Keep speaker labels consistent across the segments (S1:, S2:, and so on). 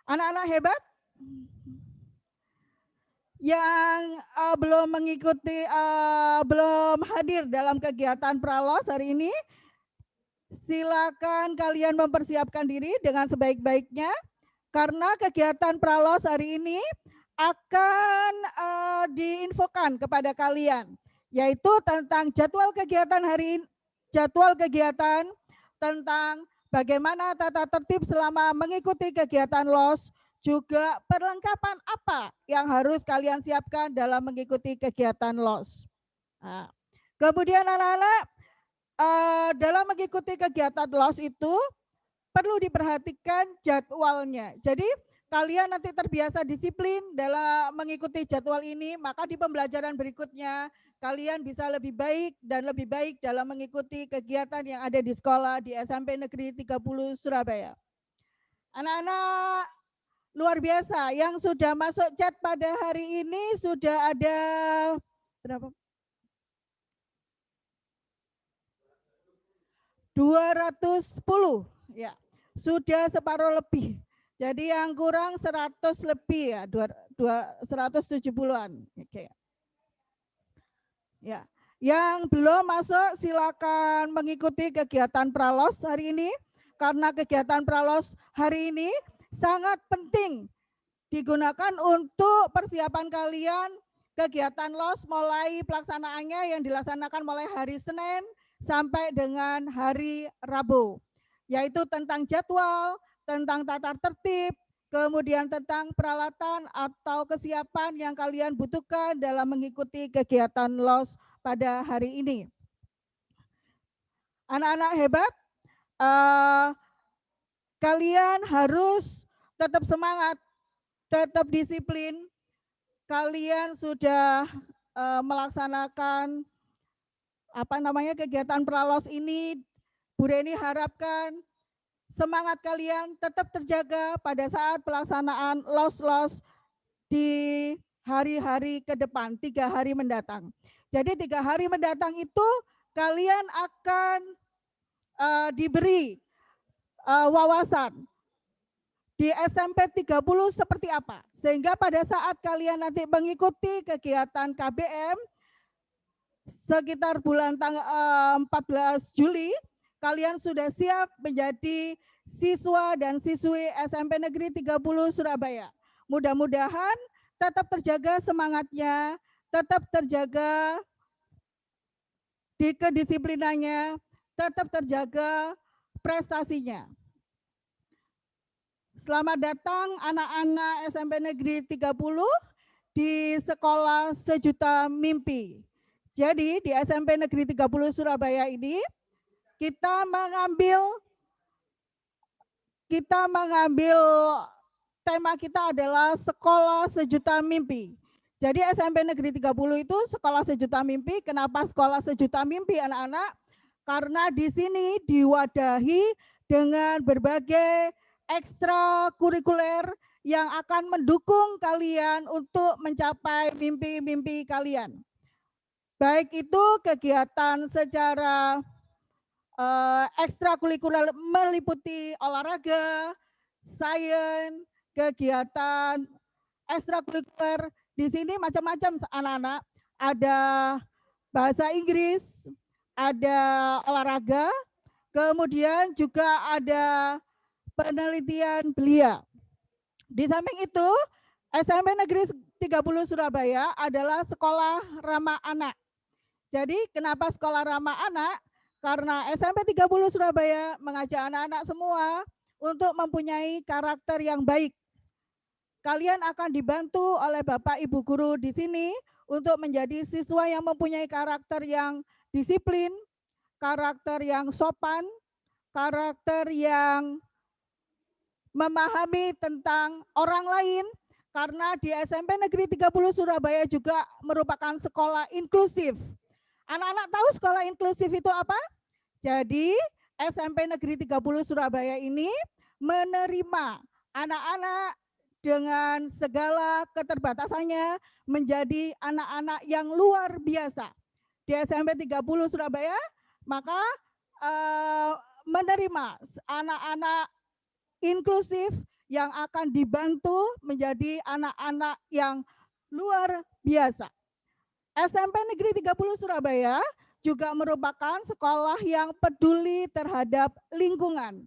S1: Anak-anak hebat yang belum mengikuti, belum hadir dalam kegiatan pralos hari ini, silakan kalian mempersiapkan diri dengan sebaik-baiknya karena kegiatan pralos hari ini akan diinfokan kepada kalian, yaitu tentang jadwal kegiatan hari ini, jadwal kegiatan tentang bagaimana tata tertib selama mengikuti kegiatan LOS, juga perlengkapan apa yang harus kalian siapkan dalam mengikuti kegiatan LOS. Nah, kemudian anak-anak, dalam mengikuti kegiatan LOS itu perlu diperhatikan jadwalnya. Jadi kalian nanti terbiasa disiplin dalam mengikuti jadwal ini, maka di pembelajaran berikutnya kalian bisa lebih baik dan lebih baik dalam mengikuti kegiatan yang ada di sekolah di SMP Negeri 30 Surabaya. Anak-anak luar biasa yang sudah masuk chat pada hari ini sudah ada berapa? 210 ya. Sudah separuh lebih. Jadi yang kurang 100 lebih ya, 170-an. Oke. Ya. Yang belum masuk silakan mengikuti kegiatan pralos hari ini karena kegiatan pralos hari ini sangat penting digunakan untuk persiapan kalian kegiatan LOS mulai pelaksanaannya yang dilaksanakan mulai hari Senin sampai dengan hari Rabu, yaitu tentang jadwal, tentang tata tertib, kemudian tentang peralatan atau kesiapan yang kalian butuhkan dalam mengikuti kegiatan LOS pada hari ini. Anak-anak hebat, kalian harus tetap semangat, tetap disiplin. Kalian sudah melaksanakan kegiatan pralos ini. Bu Reni harapkan semangat kalian tetap terjaga pada saat pelaksanaan LOS di hari-hari ke depan, 3 hari mendatang. Jadi 3 hari mendatang itu kalian akan diberi wawasan di SMP 30 seperti apa. Sehingga pada saat kalian nanti mengikuti kegiatan KBM sekitar bulan tanggal 14 Juli, kalian sudah siap menjadi siswa dan siswi SMP Negeri 30 Surabaya. Mudah-mudahan tetap terjaga semangatnya, tetap terjaga di kedisiplinannya, tetap terjaga prestasinya. Selamat datang anak-anak SMP Negeri 30 di Sekolah Sejuta Mimpi. Jadi di SMP Negeri 30 Surabaya ini kita mengambil tema kita adalah Sekolah Sejuta Mimpi. Jadi SMP Negeri 30 itu Sekolah Sejuta Mimpi. Kenapa Sekolah Sejuta Mimpi anak-anak? Karena di sini diwadahi dengan berbagai ekstrakurikuler yang akan mendukung kalian untuk mencapai mimpi-mimpi kalian. Baik itu kegiatan secara ekstrakurikuler meliputi olahraga, sains, kegiatan ekstrakurikuler. Di sini macam-macam anak-anak. Ada bahasa Inggris, ada olahraga, kemudian juga ada penelitian belia. Di samping itu, SMP Negeri 30 Surabaya adalah sekolah ramah anak. Jadi kenapa sekolah ramah anak? Karena SMP 30 Surabaya mengajak anak-anak semua untuk mempunyai karakter yang baik. Kalian akan dibantu oleh Bapak Ibu guru di sini untuk menjadi siswa yang mempunyai karakter yang disiplin, karakter yang sopan, karakter yang memahami tentang orang lain, karena di SMP Negeri 30 Surabaya juga merupakan sekolah inklusif. Anak-anak tahu sekolah inklusif itu apa? Jadi SMP Negeri 30 Surabaya ini menerima anak-anak dengan segala keterbatasannya menjadi anak-anak yang luar biasa. Di SMP 30 Surabaya maka menerima anak-anak inklusif yang akan dibantu menjadi anak-anak yang luar biasa. SMP Negeri 30 Surabaya juga merupakan sekolah yang peduli terhadap lingkungan.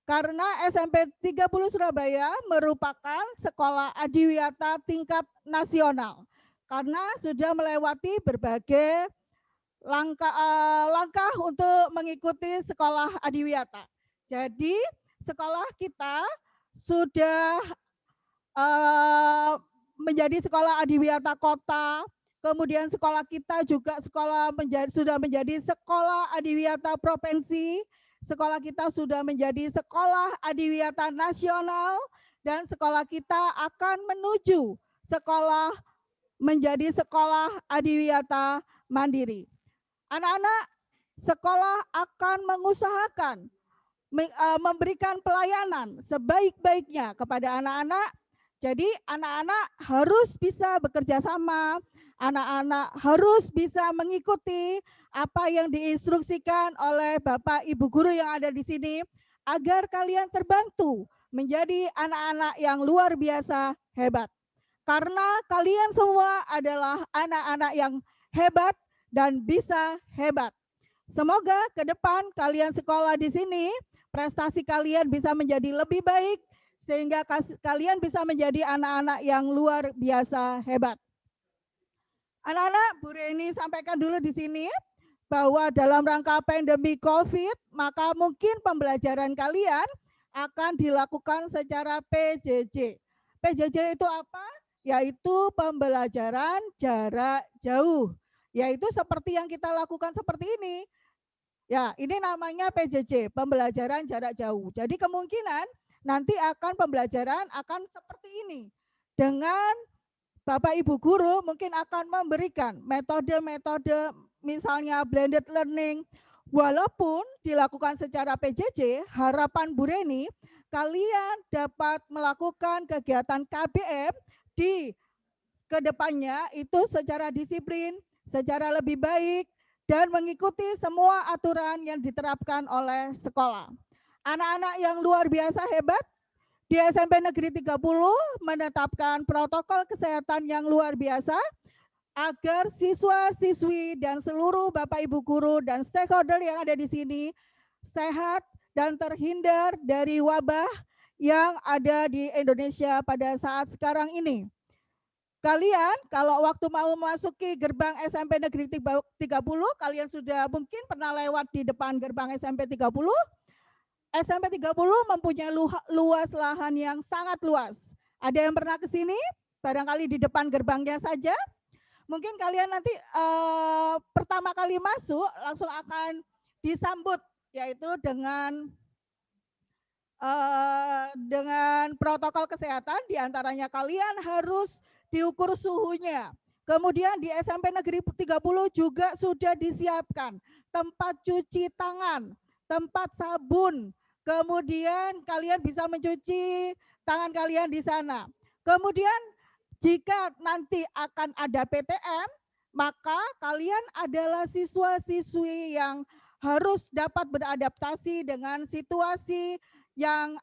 S1: Karena SMP 30 Surabaya merupakan sekolah adiwiyata tingkat nasional. Karena sudah melewati berbagai langkah untuk mengikuti sekolah adiwiyata. Jadi sekolah kita sudah menjadi sekolah adiwiyata kota, kemudian sekolah kita juga sudah menjadi sekolah adiwiyata provinsi, sekolah kita sudah menjadi sekolah adiwiyata nasional, dan sekolah kita akan menuju menjadi sekolah adiwiyata mandiri. Anak-anak sekolah akan mengusahakan memberikan pelayanan sebaik-baiknya kepada anak-anak. Jadi anak-anak harus bisa bekerja sama, anak-anak harus bisa mengikuti apa yang diinstruksikan oleh Bapak Ibu guru yang ada di sini agar kalian terbantu menjadi anak-anak yang luar biasa hebat. Karena kalian semua adalah anak-anak yang hebat dan bisa hebat. Semoga ke depan kalian sekolah di sini, prestasi kalian bisa menjadi lebih baik, sehingga kalian bisa menjadi anak-anak yang luar biasa hebat. Anak-anak, Bu Reni sampaikan dulu di sini bahwa dalam rangka pandemi COVID, maka mungkin pembelajaran kalian akan dilakukan secara PJJ. PJJ itu apa? Yaitu pembelajaran jarak jauh. Yaitu seperti yang kita lakukan seperti ini. Ya, ini namanya PJJ, pembelajaran jarak jauh. Jadi kemungkinan nanti pembelajaran akan seperti ini. Dengan Bapak Ibu guru mungkin akan memberikan metode-metode misalnya blended learning. Walaupun dilakukan secara PJJ, harapan Bu Reni kalian dapat melakukan kegiatan KBM di kedepannya itu secara disiplin, secara lebih baik, dan mengikuti semua aturan yang diterapkan oleh sekolah. Anak-anak yang luar biasa hebat di SMP Negeri 30 menetapkan protokol kesehatan yang luar biasa agar siswa-siswi dan seluruh Bapak Ibu guru dan stakeholder yang ada di sini sehat dan terhindar dari wabah yang ada di Indonesia pada saat sekarang ini. Kalian kalau waktu mau memasuki gerbang SMP Negeri 30, kalian sudah mungkin pernah lewat di depan gerbang SMP 30. SMP 30 mempunyai luas lahan yang sangat luas. Ada yang pernah ke sini? Barangkali di depan gerbangnya saja. Mungkin kalian nanti pertama kali masuk langsung akan disambut, yaitu dengan protokol kesehatan, diantaranya kalian harus diukur suhunya. Kemudian di SMP Negeri 30 juga sudah disiapkan tempat cuci tangan, tempat sabun, kemudian kalian bisa mencuci tangan kalian di sana. Kemudian jika nanti akan ada PTM, maka kalian adalah siswa-siswi yang harus dapat beradaptasi dengan situasi yang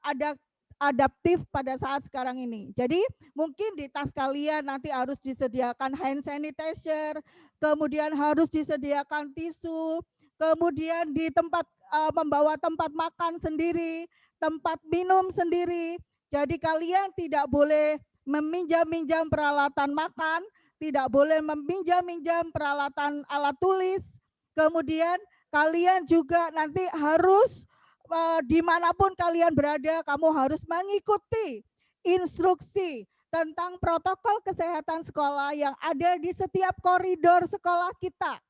S1: adaptif pada saat sekarang ini. Jadi mungkin di tas kalian nanti harus disediakan hand sanitizer, kemudian harus disediakan tisu, kemudian di tempat membawa tempat makan sendiri, tempat minum sendiri. Jadi kalian tidak boleh meminjam-minjam peralatan makan, tidak boleh meminjam-minjam peralatan alat tulis. Kemudian kalian juga nanti harus dimanapun kalian berada, kamu harus mengikuti instruksi tentang protokol kesehatan sekolah yang ada di setiap koridor sekolah kita.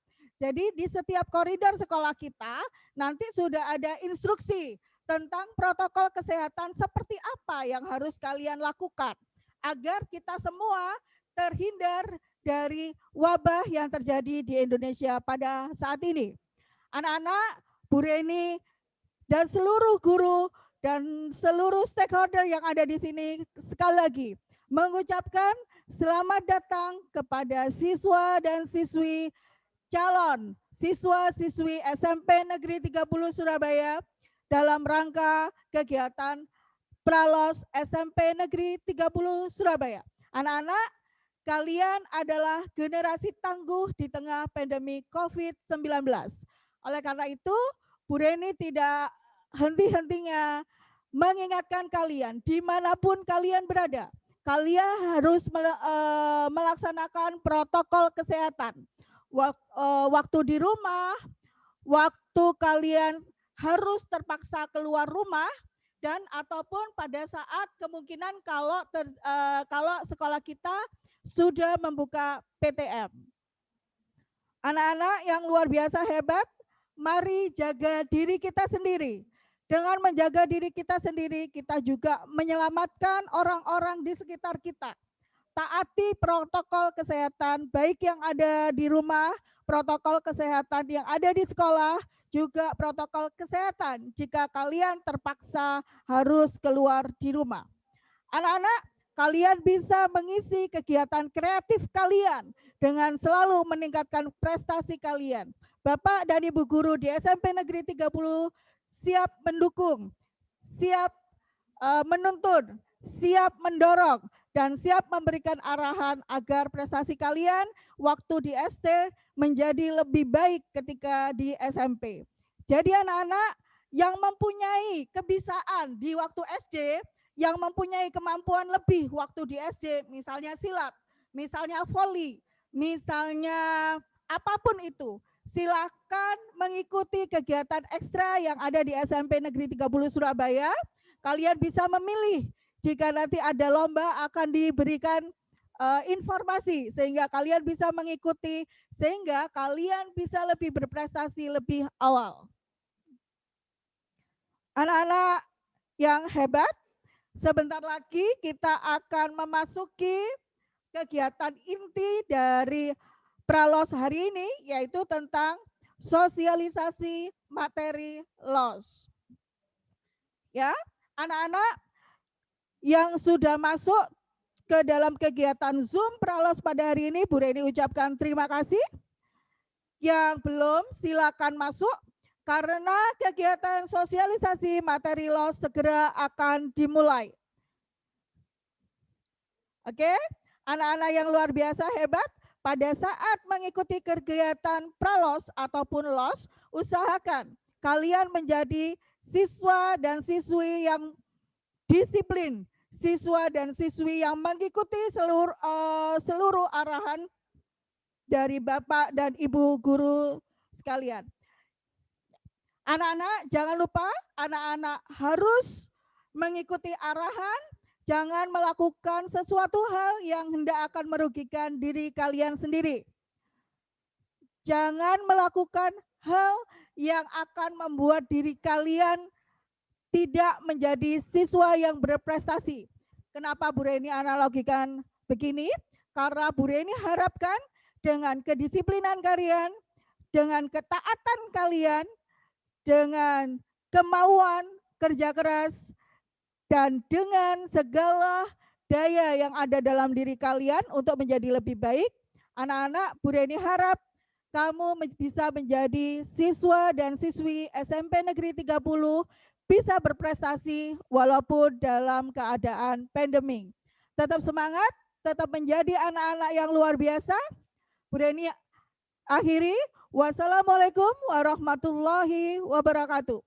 S1: Jadi di setiap koridor sekolah kita nanti sudah ada instruksi tentang protokol kesehatan seperti apa yang harus kalian lakukan agar kita semua terhindar dari wabah yang terjadi di Indonesia pada saat ini. Anak-anak, Bu Reni dan seluruh guru dan seluruh stakeholder yang ada di sini sekali lagi mengucapkan selamat datang kepada siswa dan siswi calon siswa-siswi SMP Negeri 30 Surabaya dalam rangka kegiatan Pralos SMP Negeri 30 Surabaya. Anak-anak, kalian adalah generasi tangguh di tengah pandemi COVID-19. Oleh karena itu, Bu Reni tidak henti-hentinya mengingatkan kalian dimanapun kalian berada, kalian harus melaksanakan protokol kesehatan. Waktu di rumah, waktu kalian harus terpaksa keluar rumah, dan ataupun pada saat kemungkinan kalau sekolah kita sudah membuka PTM. Anak-anak yang luar biasa hebat, mari jaga diri kita sendiri. Dengan menjaga diri kita sendiri, kita juga menyelamatkan orang-orang di sekitar kita. Taati protokol kesehatan, baik yang ada di rumah, protokol kesehatan yang ada di sekolah, juga protokol kesehatan jika kalian terpaksa harus keluar di rumah. Anak-anak, kalian bisa mengisi kegiatan kreatif kalian dengan selalu meningkatkan prestasi kalian. Bapak dan Ibu guru di SMP Negeri 30 siap mendukung, siap menuntun, siap mendorong, dan siap memberikan arahan agar prestasi kalian waktu di SD menjadi lebih baik ketika di SMP. Jadi anak-anak yang mempunyai kebiasaan di waktu SD, yang mempunyai kemampuan lebih waktu di SD, misalnya silat, misalnya voli, misalnya apapun itu, silakan mengikuti kegiatan ekstra yang ada di SMP Negeri 30 Surabaya. Kalian bisa memilih, jika nanti ada lomba akan diberikan informasi sehingga kalian bisa mengikuti, sehingga kalian bisa lebih berprestasi lebih awal. Anak-anak yang hebat, sebentar lagi kita akan memasuki kegiatan inti dari Pralos hari ini, yaitu tentang sosialisasi materi LOS. Ya, anak-anak yang sudah masuk ke dalam kegiatan Zoom Pralos pada hari ini, Bu Reni ucapkan terima kasih. Yang belum, silakan masuk karena kegiatan sosialisasi materi LOS segera akan dimulai. Oke, anak-anak yang luar biasa hebat, pada saat mengikuti kegiatan Pralos ataupun LOS, usahakan kalian menjadi siswa dan siswi yang disiplin, siswa dan siswi yang mengikuti seluruh arahan dari Bapak dan Ibu guru sekalian. Anak-anak jangan lupa, anak-anak harus mengikuti arahan, jangan melakukan sesuatu hal yang hendak akan merugikan diri kalian sendiri. Jangan melakukan hal yang akan membuat diri kalian tidak menjadi siswa yang berprestasi. Kenapa Bu Reni analogikan begini? Karena Bu Reni harapkan dengan kedisiplinan kalian, dengan ketaatan kalian, dengan kemauan kerja keras, dan dengan segala daya yang ada dalam diri kalian untuk menjadi lebih baik, anak-anak, Bu Reni harap kamu bisa menjadi siswa dan siswi SMP Negeri 30 bisa berprestasi walaupun dalam keadaan pandemi. Tetap semangat, tetap menjadi anak-anak yang luar biasa. Bu Reni akhiri, wassalamualaikum warahmatullahi wabarakatuh.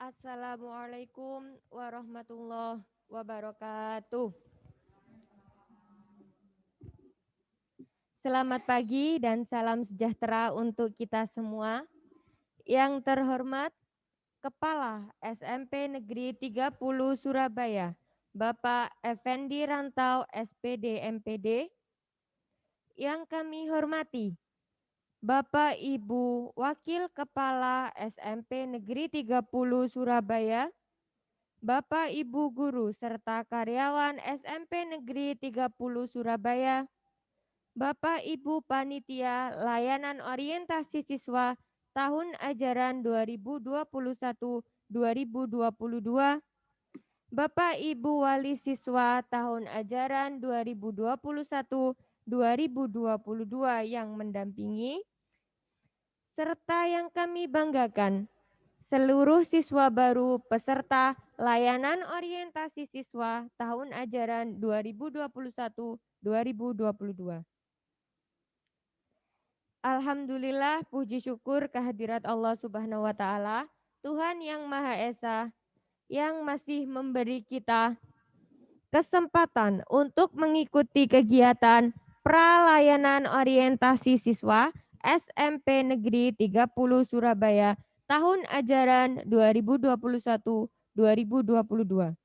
S2: Assalamualaikum warahmatullahi wabarakatuh. Selamat pagi dan salam sejahtera untuk kita semua. Yang terhormat Kepala SMP Negeri 30 Surabaya, Bapak Effendi Rantau SPD MPD. Yang kami hormati Bapak Ibu Wakil Kepala SMP Negeri 30 Surabaya, Bapak Ibu Guru serta karyawan SMP Negeri 30 Surabaya, Bapak Ibu Panitia Layanan Orientasi Siswa tahun ajaran 2021-2022, Bapak Ibu Wali Siswa tahun ajaran 2021-2022 yang mendampingi, serta yang kami banggakan, seluruh siswa baru peserta layanan orientasi siswa tahun ajaran 2021-2022. Alhamdulillah, puji syukur kehadirat Allah Subhanahu wa Ta'ala, Tuhan yang Maha Esa, yang masih memberi kita kesempatan untuk mengikuti kegiatan pralayanan orientasi siswa SMP Negeri 30 Surabaya tahun ajaran 2021-2022.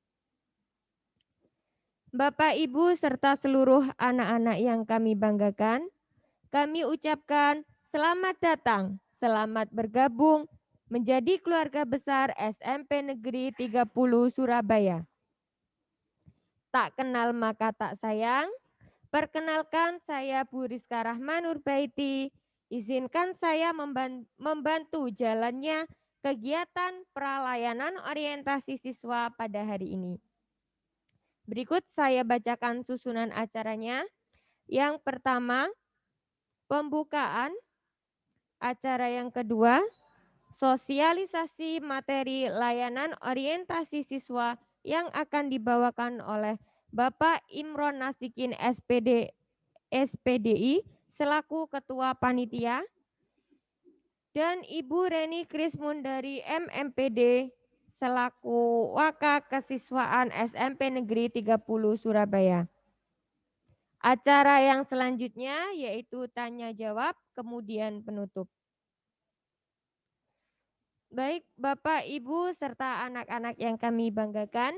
S2: Bapak, Ibu, serta seluruh anak-anak yang kami banggakan, kami ucapkan selamat datang, selamat bergabung menjadi keluarga besar SMP Negeri 30 Surabaya. Tak kenal maka tak sayang. Perkenalkan, saya Bu Rizka Rahma Nurbaiti. Izinkan saya membantu jalannya kegiatan pralayanan orientasi siswa pada hari ini. Berikut saya bacakan susunan acaranya. Yang pertama, pembukaan. Acara yang kedua, sosialisasi materi layanan orientasi siswa yang akan dibawakan oleh Bapak Imron Nasikin SPDI selaku Ketua Panitia dan Ibu Reni Krismundari MMPD selaku Waka Kesiswaan SMP Negeri 30 Surabaya. Acara yang selanjutnya yaitu tanya jawab kemudian penutup. Baik Bapak, Ibu, serta anak-anak yang kami banggakan,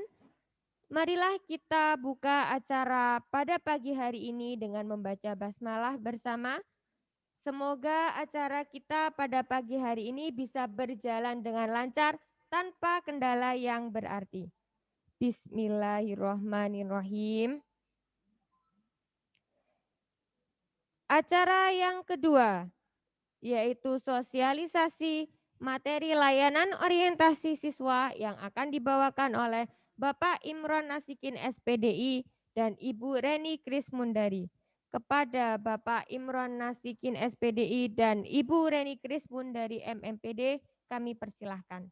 S2: marilah kita buka acara pada pagi hari ini dengan membaca basmalah bersama. Semoga acara kita pada pagi hari ini bisa berjalan dengan lancar tanpa kendala yang berarti. Bismillahirrahmanirrahim. Acara yang kedua, yaitu sosialisasi materi layanan orientasi siswa yang akan dibawakan oleh Bapak Imron Nasikin SPDI dan Ibu Reni Krismundari. Kepada Bapak Imron Nasikin SPDI dan Ibu Reni Krismundari MMPD, kami persilahkan.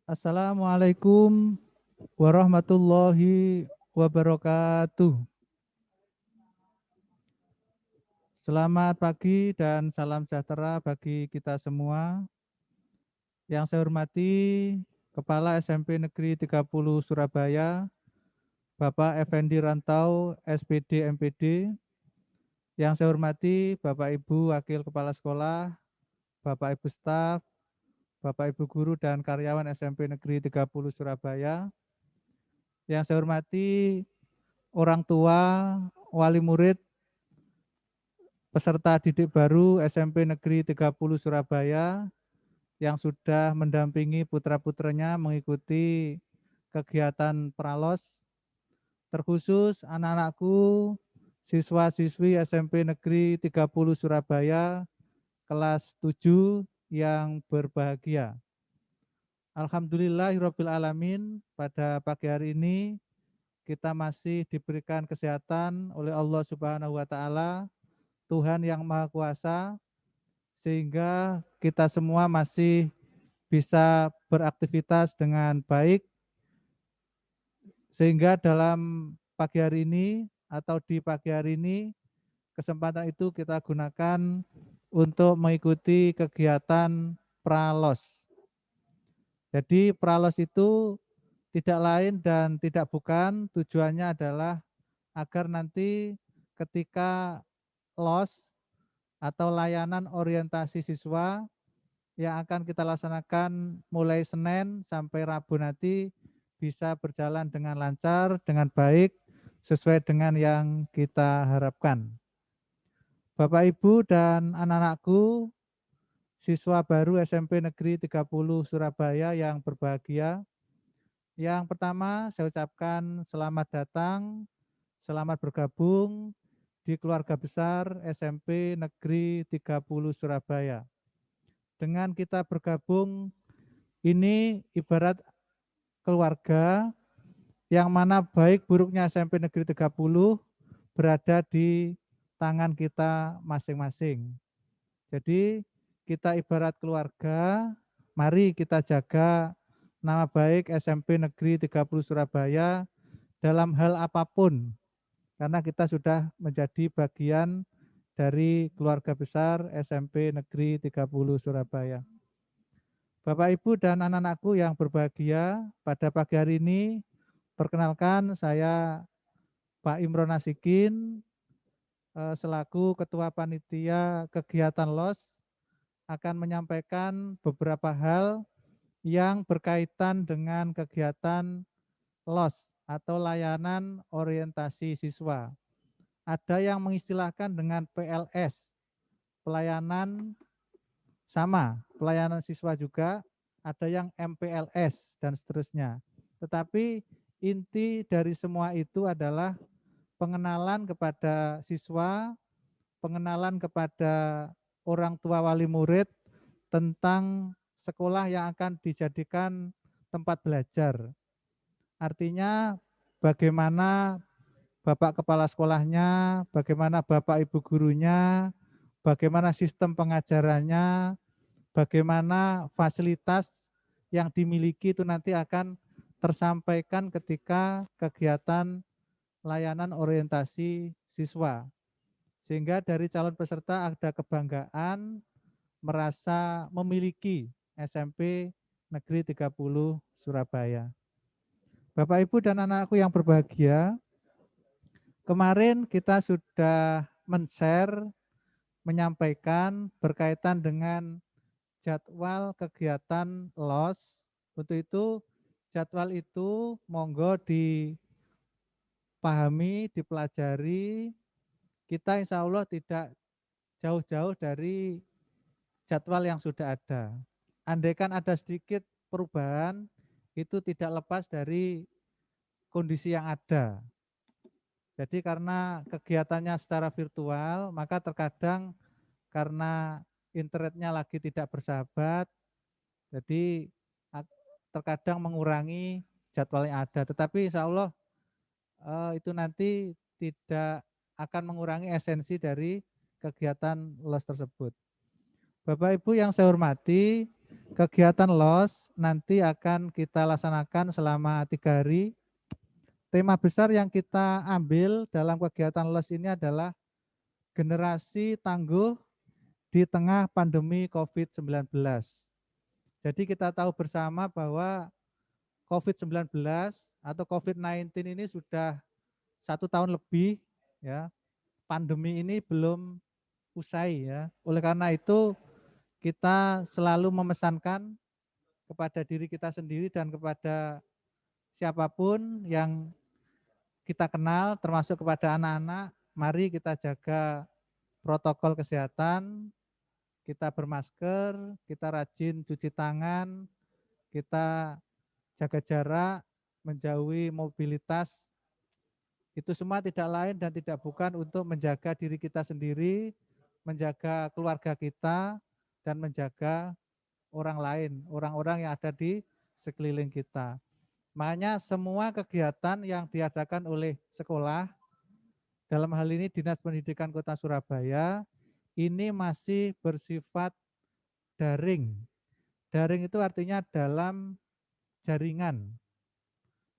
S3: Assalamualaikum warahmatullahi wabarakatuh. Selamat pagi dan salam sejahtera bagi kita semua. Yang saya hormati Kepala SMP Negeri 30 Surabaya, Bapak Effendi Rantau SPD MPD. Yang saya hormati Bapak Ibu Wakil Kepala Sekolah, Bapak Ibu Staf, Bapak Ibu Guru dan karyawan SMP Negeri 30 Surabaya. Yang saya hormati orang tua, wali murid, peserta didik baru SMP Negeri 30 Surabaya yang sudah mendampingi putra-putranya mengikuti kegiatan pralos, terkhusus anak-anakku, siswa-siswi SMP Negeri 30 Surabaya kelas 7 yang berbahagia. Alhamdulillahirabbil alamin, pada pagi hari ini kita masih diberikan kesehatan oleh Allah Subhanahu wa taala, Tuhan yang Maha Kuasa, sehingga kita semua masih bisa beraktivitas dengan baik, sehingga dalam pagi hari ini atau di pagi hari ini kesempatan itu kita gunakan untuk mengikuti kegiatan pralos. Jadi pralos itu tidak lain dan tidak bukan, tujuannya adalah agar nanti ketika LOS atau layanan orientasi siswa yang akan kita laksanakan mulai Senin sampai Rabu nanti bisa berjalan dengan lancar, dengan baik, sesuai dengan yang kita harapkan. Bapak, Ibu, dan anak-anakku, siswa baru SMP Negeri 30 Surabaya yang berbahagia. Yang pertama, saya ucapkan selamat datang, selamat bergabung di keluarga besar SMP Negeri 30 Surabaya. Dengan kita bergabung, ini ibarat keluarga yang mana baik buruknya SMP Negeri 30 berada di tangan kita masing-masing. Jadi kita ibarat keluarga, mari kita jaga nama baik SMP Negeri 30 Surabaya dalam hal apapun, karena kita sudah menjadi bagian dari keluarga besar SMP Negeri 30 Surabaya. Bapak, Ibu, dan anak-anakku yang berbahagia, pada pagi hari ini perkenalkan saya Pak Imron Nasikin selaku Ketua Panitia Kegiatan LOS akan menyampaikan beberapa hal yang berkaitan dengan kegiatan LOS atau layanan orientasi siswa. Ada yang mengistilahkan dengan PLS, pelayanan sama, pelayanan siswa juga, ada yang MPLS dan seterusnya. Tetapi inti dari semua itu adalah pengenalan kepada siswa, pengenalan kepada orang tua wali murid tentang sekolah yang akan dijadikan tempat belajar. Artinya bagaimana Bapak Kepala Sekolahnya, bagaimana Bapak Ibu gurunya, bagaimana sistem pengajarannya, bagaimana fasilitas yang dimiliki itu nanti akan tersampaikan ketika kegiatan layanan orientasi siswa. Sehingga dari calon peserta ada kebanggaan merasa memiliki SMP Negeri 30 Surabaya. Bapak, Ibu, dan anak-anakku yang berbahagia, kemarin kita sudah men-share, menyampaikan berkaitan dengan jadwal kegiatan LOS. Untuk itu jadwal itu monggo dipahami, dipelajari. Kita insya Allah tidak jauh-jauh dari jadwal yang sudah ada. Andaikan ada sedikit perubahan, itu tidak lepas dari kondisi yang ada. Jadi karena kegiatannya secara virtual, maka terkadang karena internetnya lagi tidak bersahabat, jadi terkadang mengurangi jadwal yang ada. Tetapi insya Allah itu nanti tidak akan mengurangi esensi dari kegiatan LOS tersebut. Bapak Ibu yang saya hormati, kegiatan LOS nanti akan kita laksanakan selama 3 hari. Tema besar yang kita ambil dalam kegiatan LOS ini adalah generasi tangguh di tengah pandemi COVID-19. Jadi kita tahu bersama bahwa COVID-19 atau COVID-19 ini sudah 1 tahun lebih, ya. Pandemi ini belum usai, ya. Oleh karena itu kita selalu memesankan kepada diri kita sendiri dan kepada siapapun yang kita kenal, termasuk kepada anak-anak, mari kita jaga protokol kesehatan, kita bermasker, kita rajin cuci tangan, kita jaga jarak, menjauhi mobilitas. Itu semua tidak lain dan tidak bukan untuk menjaga diri kita sendiri, menjaga keluarga kita, dan menjaga orang lain, orang-orang yang ada di sekeliling kita. Makanya semua kegiatan yang diadakan oleh sekolah, dalam hal ini Dinas Pendidikan Kota Surabaya, ini masih bersifat daring. Daring itu artinya dalam jaringan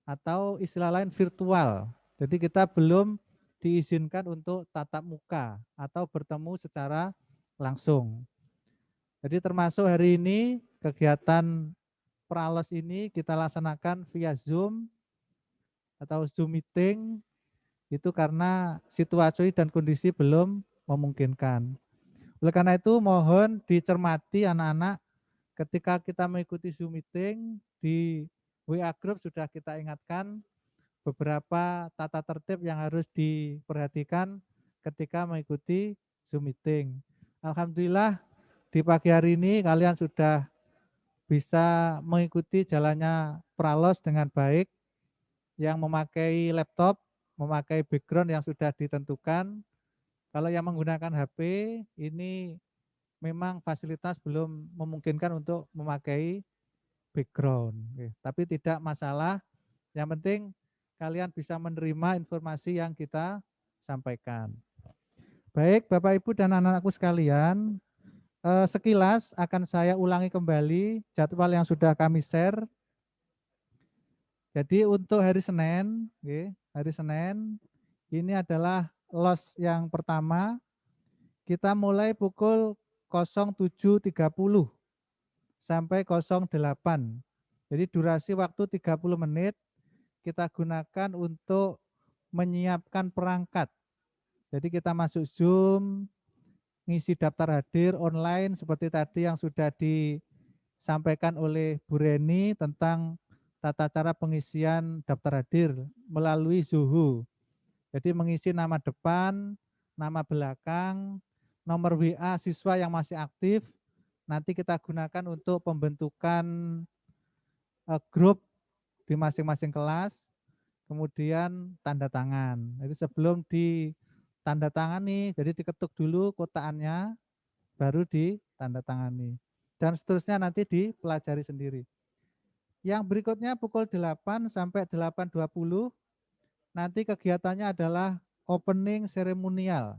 S3: atau istilah lain virtual. Jadi kita belum diizinkan untuk tatap muka atau bertemu secara langsung. Jadi termasuk hari ini kegiatan Pralos ini kita laksanakan via Zoom atau Zoom meeting itu karena situasi dan kondisi belum memungkinkan. Oleh karena itu mohon dicermati anak-anak ketika kita mengikuti Zoom meeting di WA Group sudah kita ingatkan beberapa tata tertib yang harus diperhatikan ketika mengikuti Zoom meeting. Alhamdulillah di pagi hari ini kalian sudah bisa mengikuti jalannya Pralos dengan baik, yang memakai laptop, memakai background yang sudah ditentukan. Kalau yang menggunakan HP ini memang fasilitas belum memungkinkan untuk memakai background. Tapi tidak masalah, yang penting kalian bisa menerima informasi yang kita sampaikan. Baik Bapak Ibu dan anak-anakku sekalian, sekilas akan saya ulangi kembali jadwal yang sudah kami share. Jadi untuk hari Senin, hari Senin ini adalah los yang pertama. Kita mulai pukul 07.30 sampai 08. Jadi durasi waktu 30 menit kita gunakan untuk menyiapkan perangkat. Jadi kita masuk Zoom, ngisi daftar hadir online seperti tadi yang sudah disampaikan oleh Bu Reni tentang tata cara pengisian daftar hadir melalui Zoho. Jadi mengisi nama depan, nama belakang, nomor WA siswa yang masih aktif, nanti kita gunakan untuk pembentukan grup di masing-masing kelas, kemudian tanda tangan. Jadi sebelum ditanda tangani, jadi diketuk dulu kotaannya, baru ditandatangani. Dan seterusnya nanti dipelajari sendiri. Yang berikutnya pukul 8 sampai 8.20, nanti kegiatannya adalah opening seremonial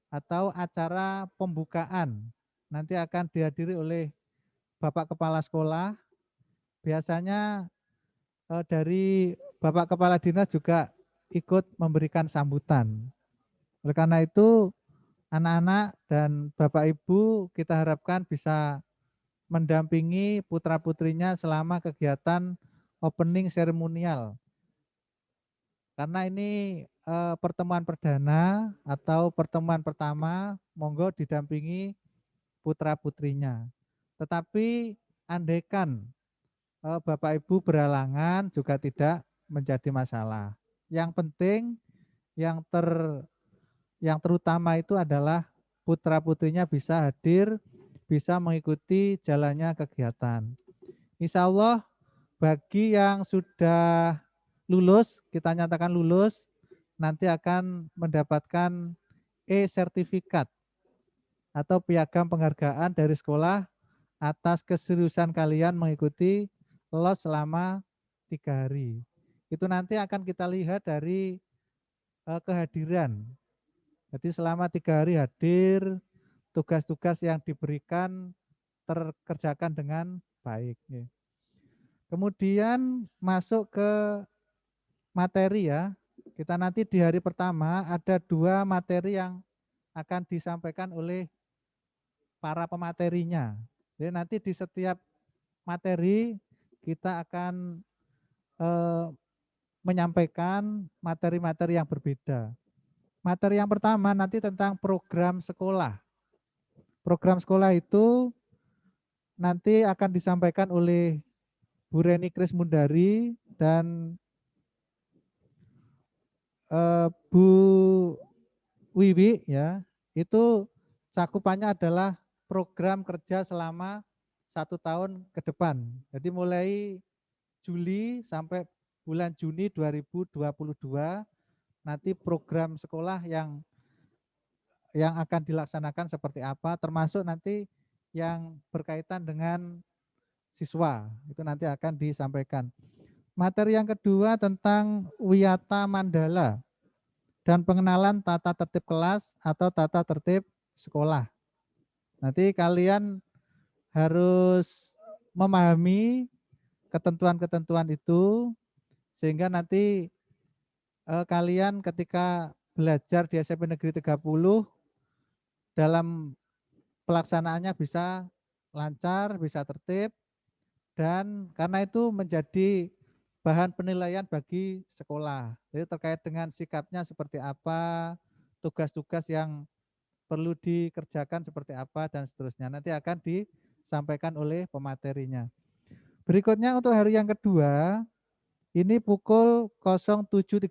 S3: atau acara pembukaan. Nanti akan dihadiri oleh Bapak Kepala Sekolah. Biasanya dari Bapak Kepala Dinas juga ikut memberikan sambutan. Oleh karena itu, anak-anak dan Bapak Ibu kita harapkan bisa mendampingi putra-putrinya selama kegiatan opening seremonial. Karena ini pertemuan perdana atau pertemuan pertama, monggo didampingi putra-putrinya. Tetapi andaikan Bapak Ibu berhalangan juga tidak menjadi masalah. Yang penting yang terutama itu adalah putra-putrinya bisa hadir, bisa mengikuti jalannya kegiatan. Insya Allah bagi yang sudah lulus, kita nyatakan lulus, nanti akan mendapatkan e-sertifikat atau piagam penghargaan dari sekolah atas keseriusan kalian mengikuti los selama 3 hari. Itu nanti akan kita lihat dari kehadiran. Jadi selama 3 hari hadir, tugas-tugas yang diberikan terkerjakan dengan baik. Kemudian masuk ke materi ya. Kita nanti di hari pertama ada 2 materi yang akan disampaikan oleh para pematerinya. Jadi nanti di setiap materi kita akan menyampaikan materi-materi yang berbeda. Materi yang pertama nanti tentang program sekolah. Program sekolah itu nanti akan disampaikan oleh Bu Reni Krismundari dan Bu Wiwi ya. Itu cakupannya adalah program kerja selama 1 tahun ke depan. Jadi mulai Juli sampai bulan Juni 2022 nanti program sekolah yang akan dilaksanakan seperti apa, termasuk nanti yang berkaitan dengan siswa, itu nanti akan disampaikan. Materi yang kedua tentang Wiyata Mandala dan pengenalan tata tertib kelas atau tata tertib sekolah. Nanti kalian harus memahami ketentuan-ketentuan itu sehingga nanti kalian ketika belajar di SMP Negeri 30 dalam pelaksanaannya bisa lancar, bisa tertib, dan karena itu menjadi bahan penilaian bagi sekolah. Jadi terkait dengan sikapnya seperti apa, tugas-tugas yang perlu dikerjakan seperti apa, dan seterusnya. Nanti akan disampaikan oleh pematerinya. Berikutnya untuk hari yang kedua, ini pukul 07.30,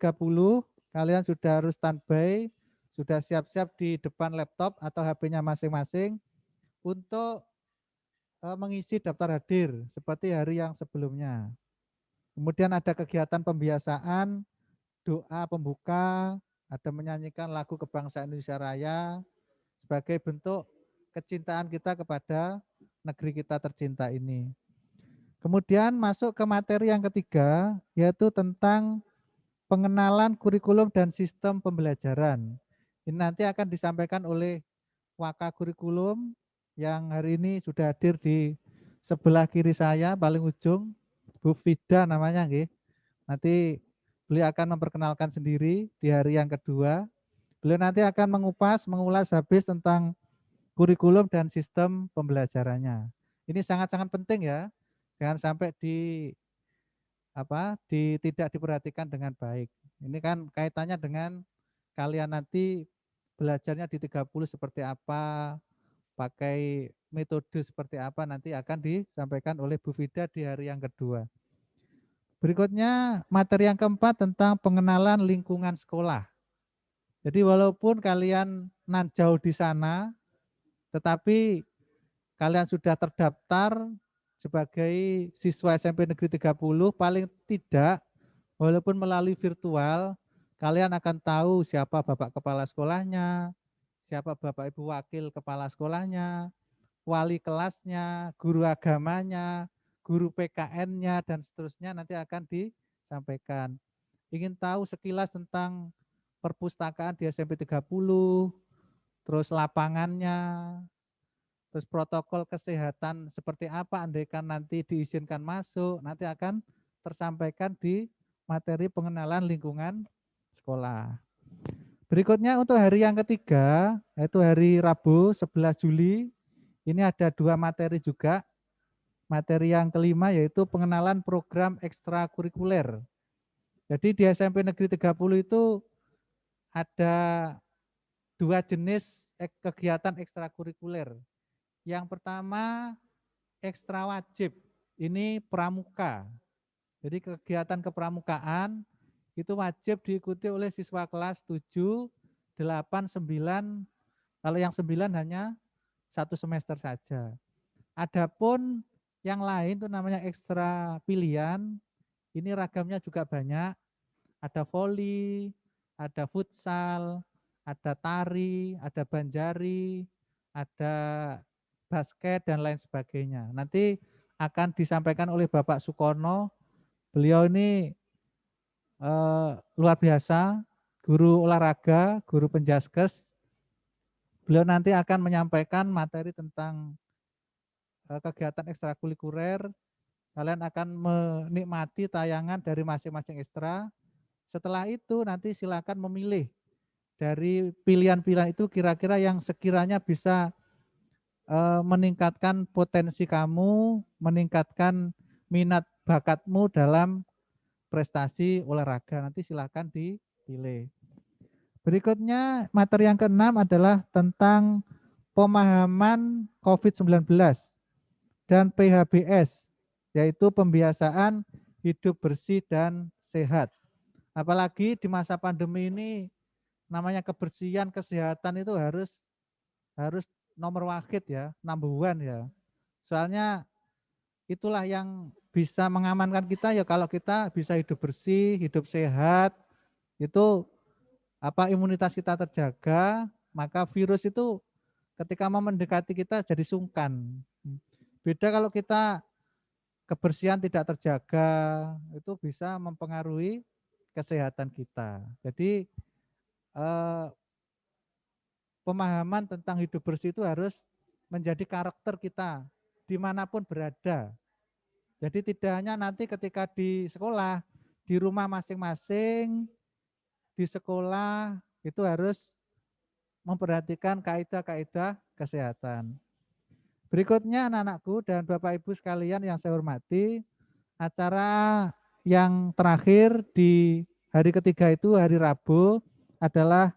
S3: kalian sudah harus standby, sudah siap-siap di depan laptop atau HP-nya masing-masing untuk mengisi daftar hadir seperti hari yang sebelumnya. Kemudian ada kegiatan pembiasaan, doa pembuka, ada menyanyikan lagu kebangsaan Indonesia Raya sebagai bentuk kecintaan kita kepada negeri kita tercinta ini. Kemudian masuk ke materi yang ketiga, yaitu tentang pengenalan kurikulum dan sistem pembelajaran. Ini nanti akan disampaikan oleh Waka Kurikulum yang hari ini sudah hadir di sebelah kiri saya, paling ujung, Bu Fida namanya. Nanti beliau akan memperkenalkan sendiri di hari yang kedua. Beliau nanti akan mengulas habis tentang kurikulum dan sistem pembelajarannya. Ini sangat-sangat penting ya, jangan sampai tidak diperhatikan dengan baik. Ini kan kaitannya dengan kalian nanti belajarnya di 30 seperti apa, pakai metode seperti apa, nanti akan disampaikan oleh Bu Fida di hari yang kedua. Berikutnya materi yang keempat tentang pengenalan lingkungan sekolah. Jadi walaupun kalian nan jauh di sana, tetapi kalian sudah terdaftar sebagai siswa SMP Negeri 30, paling tidak walaupun melalui virtual, kalian akan tahu siapa Bapak Kepala Sekolahnya, siapa Bapak Ibu Wakil Kepala Sekolahnya, wali kelasnya, guru agamanya, guru PKN-nya, dan seterusnya nanti akan disampaikan. Ingin tahu sekilas tentang perpustakaan di SMP 30, terus lapangannya, terus protokol kesehatan seperti apa andaikan nanti diizinkan masuk, nanti akan tersampaikan di materi pengenalan lingkungan sekolah. Berikutnya untuk hari yang ketiga, yaitu hari Rabu 11 Juli, ini ada dua materi juga. Materi yang kelima yaitu pengenalan program ekstrakurikuler. Jadi di SMP Negeri 30 itu ada dua jenis kegiatan ekstrakurikuler. Yang pertama ekstra wajib, ini pramuka. Jadi kegiatan kepramukaan itu wajib diikuti oleh siswa kelas 7, 8, 9, kalau yang 9 hanya 1 semester saja. Adapun yang lain itu namanya ekstra pilihan, ini ragamnya juga banyak, ada voli, ada futsal, ada tari, ada banjari, ada basket, dan lain sebagainya. Nanti akan disampaikan oleh Bapak Sukono, beliau ini luar biasa, guru olahraga, guru penjaskes. Beliau nanti akan menyampaikan materi tentang kegiatan ekstrakurikuler. Kalian akan menikmati tayangan dari masing-masing ekstra. Setelah itu nanti silakan memilih dari pilihan-pilihan itu kira-kira yang sekiranya bisa meningkatkan potensi kamu, meningkatkan minat bakatmu dalam prestasi olahraga. Nanti silakan dipilih. Berikutnya materi yang keenam adalah tentang pemahaman COVID-19 dan PHBS, yaitu pembiasaan hidup bersih dan sehat. Apalagi di masa pandemi ini namanya kebersihan, kesehatan itu harus nomor wahid ya, number one ya. Soalnya itulah yang bisa mengamankan kita ya, kalau kita bisa hidup bersih, hidup sehat, itu imunitas kita terjaga, maka virus itu ketika mau mendekati kita jadi sungkan. Beda kalau kita kebersihan tidak terjaga, itu bisa mempengaruhi kesehatan kita. Jadi pemahaman tentang hidup bersih itu harus menjadi karakter kita dimanapun berada. Jadi tidak hanya nanti ketika di sekolah, di rumah masing-masing, di sekolah, itu harus memperhatikan kaidah-kaidah kesehatan. Berikutnya anak-anakku dan Bapak Ibu sekalian yang saya hormati, acara yang terakhir di hari ketiga itu hari Rabu adalah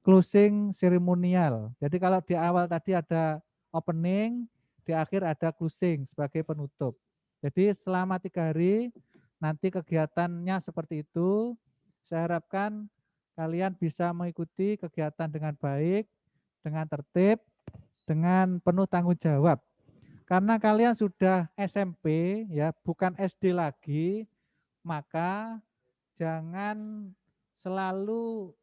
S3: closing seremonial. Jadi kalau di awal tadi ada opening, di akhir ada closing sebagai penutup. Jadi selama 3 hari nanti kegiatannya seperti itu. Saya harapkan kalian bisa mengikuti kegiatan dengan baik, dengan tertib, dengan penuh tanggung jawab. Karena kalian sudah SMP ya, bukan SD lagi, maka jangan selalu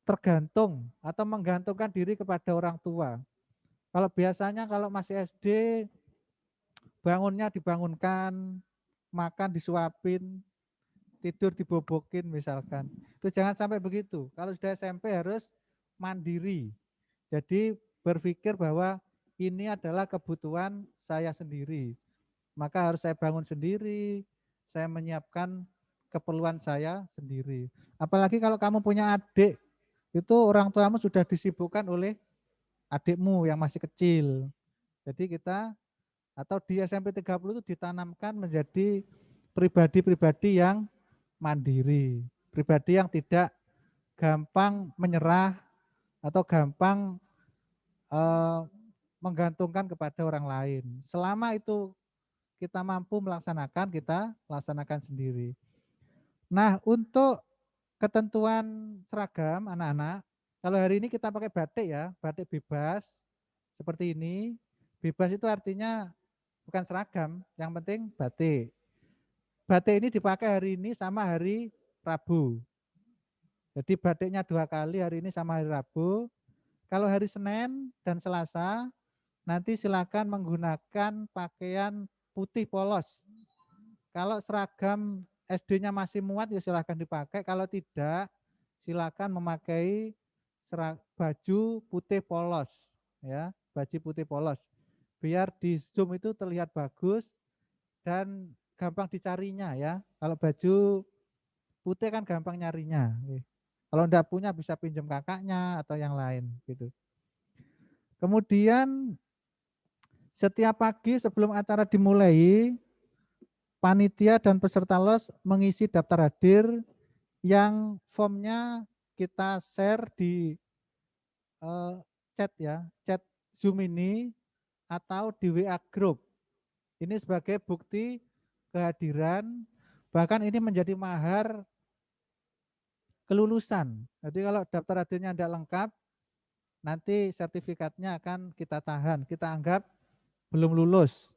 S3: tergantung atau menggantungkan diri kepada orang tua. Kalau biasanya kalau masih SD, bangunnya dibangunkan, makan disuapin, tidur dibobokin misalkan. Itu jangan sampai begitu. Kalau sudah SMP harus mandiri. Jadi berpikir bahwa ini adalah kebutuhan saya sendiri. Maka harus saya bangun sendiri, saya menyiapkan keperluan saya sendiri. Apalagi kalau kamu punya adik, itu orang tuamu sudah disibukkan oleh adikmu yang masih kecil. Jadi kita atau di SMP 30 itu ditanamkan menjadi pribadi-pribadi yang mandiri, pribadi yang tidak gampang menyerah atau gampang menggantungkan kepada orang lain. Selama itu kita mampu melaksanakan, kita laksanakan sendiri. Nah, untuk ketentuan seragam anak-anak, kalau hari ini kita pakai batik ya, batik bebas seperti ini. Bebas itu artinya bukan seragam, yang penting batik. Batik ini dipakai hari ini sama hari Rabu. Jadi batiknya 2 kali, hari ini sama hari Rabu. Kalau hari Senin dan Selasa, nanti silakan menggunakan pakaian putih polos. Kalau seragam SD-nya masih muat ya silakan dipakai. Kalau tidak, silakan memakai baju putih polos, ya, baju putih polos. Biar di Zoom itu terlihat bagus dan gampang dicarinya ya. Kalau baju putih kan gampang nyarinya. Kalau enggak punya bisa pinjam kakaknya atau yang lain gitu. Kemudian setiap pagi sebelum acara dimulai, panitia dan peserta los mengisi daftar hadir yang formnya kita share di chat ya, chat Zoom ini atau di WA group. Ini sebagai bukti kehadiran, bahkan ini menjadi mahar kelulusan. Jadi kalau daftar hadirnya tidak lengkap, nanti sertifikatnya akan kita tahan, kita anggap belum lulus.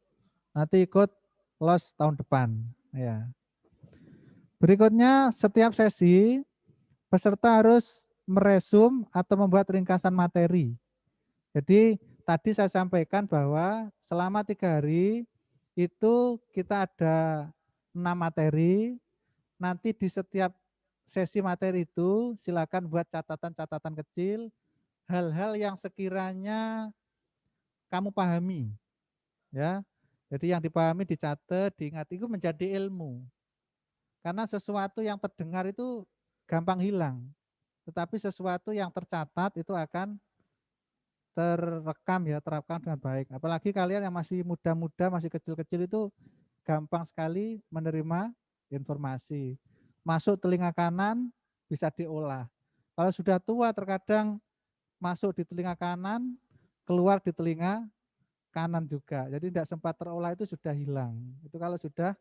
S3: Nanti ikut los tahun depan. Ya. Berikutnya, setiap sesi peserta harus meresum atau membuat ringkasan materi. Jadi tadi saya sampaikan bahwa selama 3 hari itu kita ada 6 materi. Nanti di setiap sesi materi itu silakan buat catatan-catatan kecil, hal-hal yang sekiranya kamu pahami. Ya, jadi yang dipahami dicatat, diingat, itu menjadi ilmu. Karena sesuatu yang terdengar itu gampang hilang. Tetapi sesuatu yang tercatat itu akan terekam dengan baik. Apalagi kalian yang masih muda-muda, masih kecil-kecil itu gampang sekali menerima informasi. Masuk telinga kanan bisa diolah. Kalau sudah tua terkadang masuk di telinga kanan, keluar di telinga kanan juga. Jadi tidak sempat terolah itu sudah hilang. Itu kalau sudah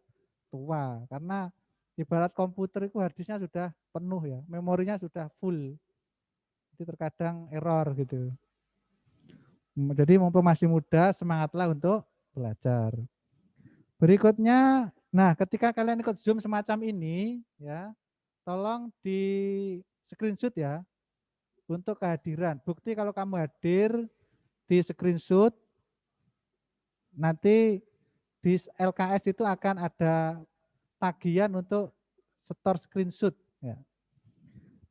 S3: tua. Karena ibarat komputer itu harddisknya sudah penuh ya, memorinya sudah full. Jadi terkadang error gitu. Jadi mumpung masih muda, semangatlah untuk belajar. Berikutnya, nah ketika kalian ikut Zoom semacam ini, ya, tolong di screenshot ya untuk kehadiran. Bukti kalau kamu hadir di screenshot, nanti di LKS itu akan ada tagihan untuk store screenshot. Ya.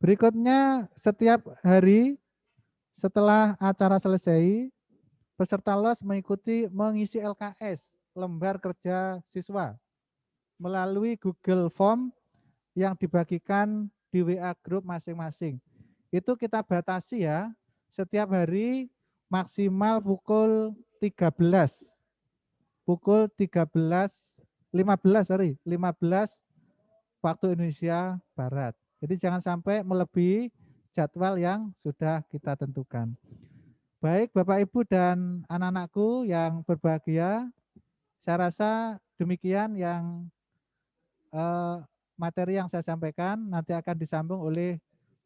S3: Berikutnya, setiap hari setelah acara selesai, peserta los mengisi LKS, lembar kerja siswa, melalui Google Form yang dibagikan di WA group masing-masing. itu kita batasi ya, setiap hari maksimal pukul 13. Pukul 15 waktu Indonesia Barat. Jadi jangan sampai melebihi jadwal yang sudah kita tentukan. Baik Bapak Ibu dan anak-anakku yang berbahagia, saya rasa demikian yang materi yang saya sampaikan nanti akan disambung oleh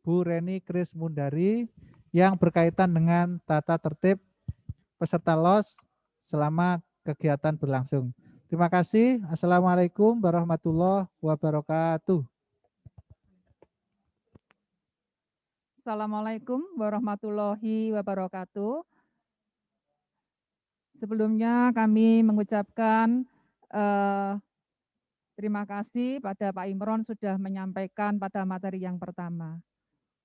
S3: Bu Reni Kris Mundari yang berkaitan dengan tata tertib peserta LOS selama kegiatan berlangsung. Terima kasih. Assalamualaikum warahmatullahi wabarakatuh.
S4: Assalamualaikum warahmatullahi wabarakatuh. Sebelumnya kami mengucapkan terima kasih pada Pak Imron sudah menyampaikan pada materi yang pertama.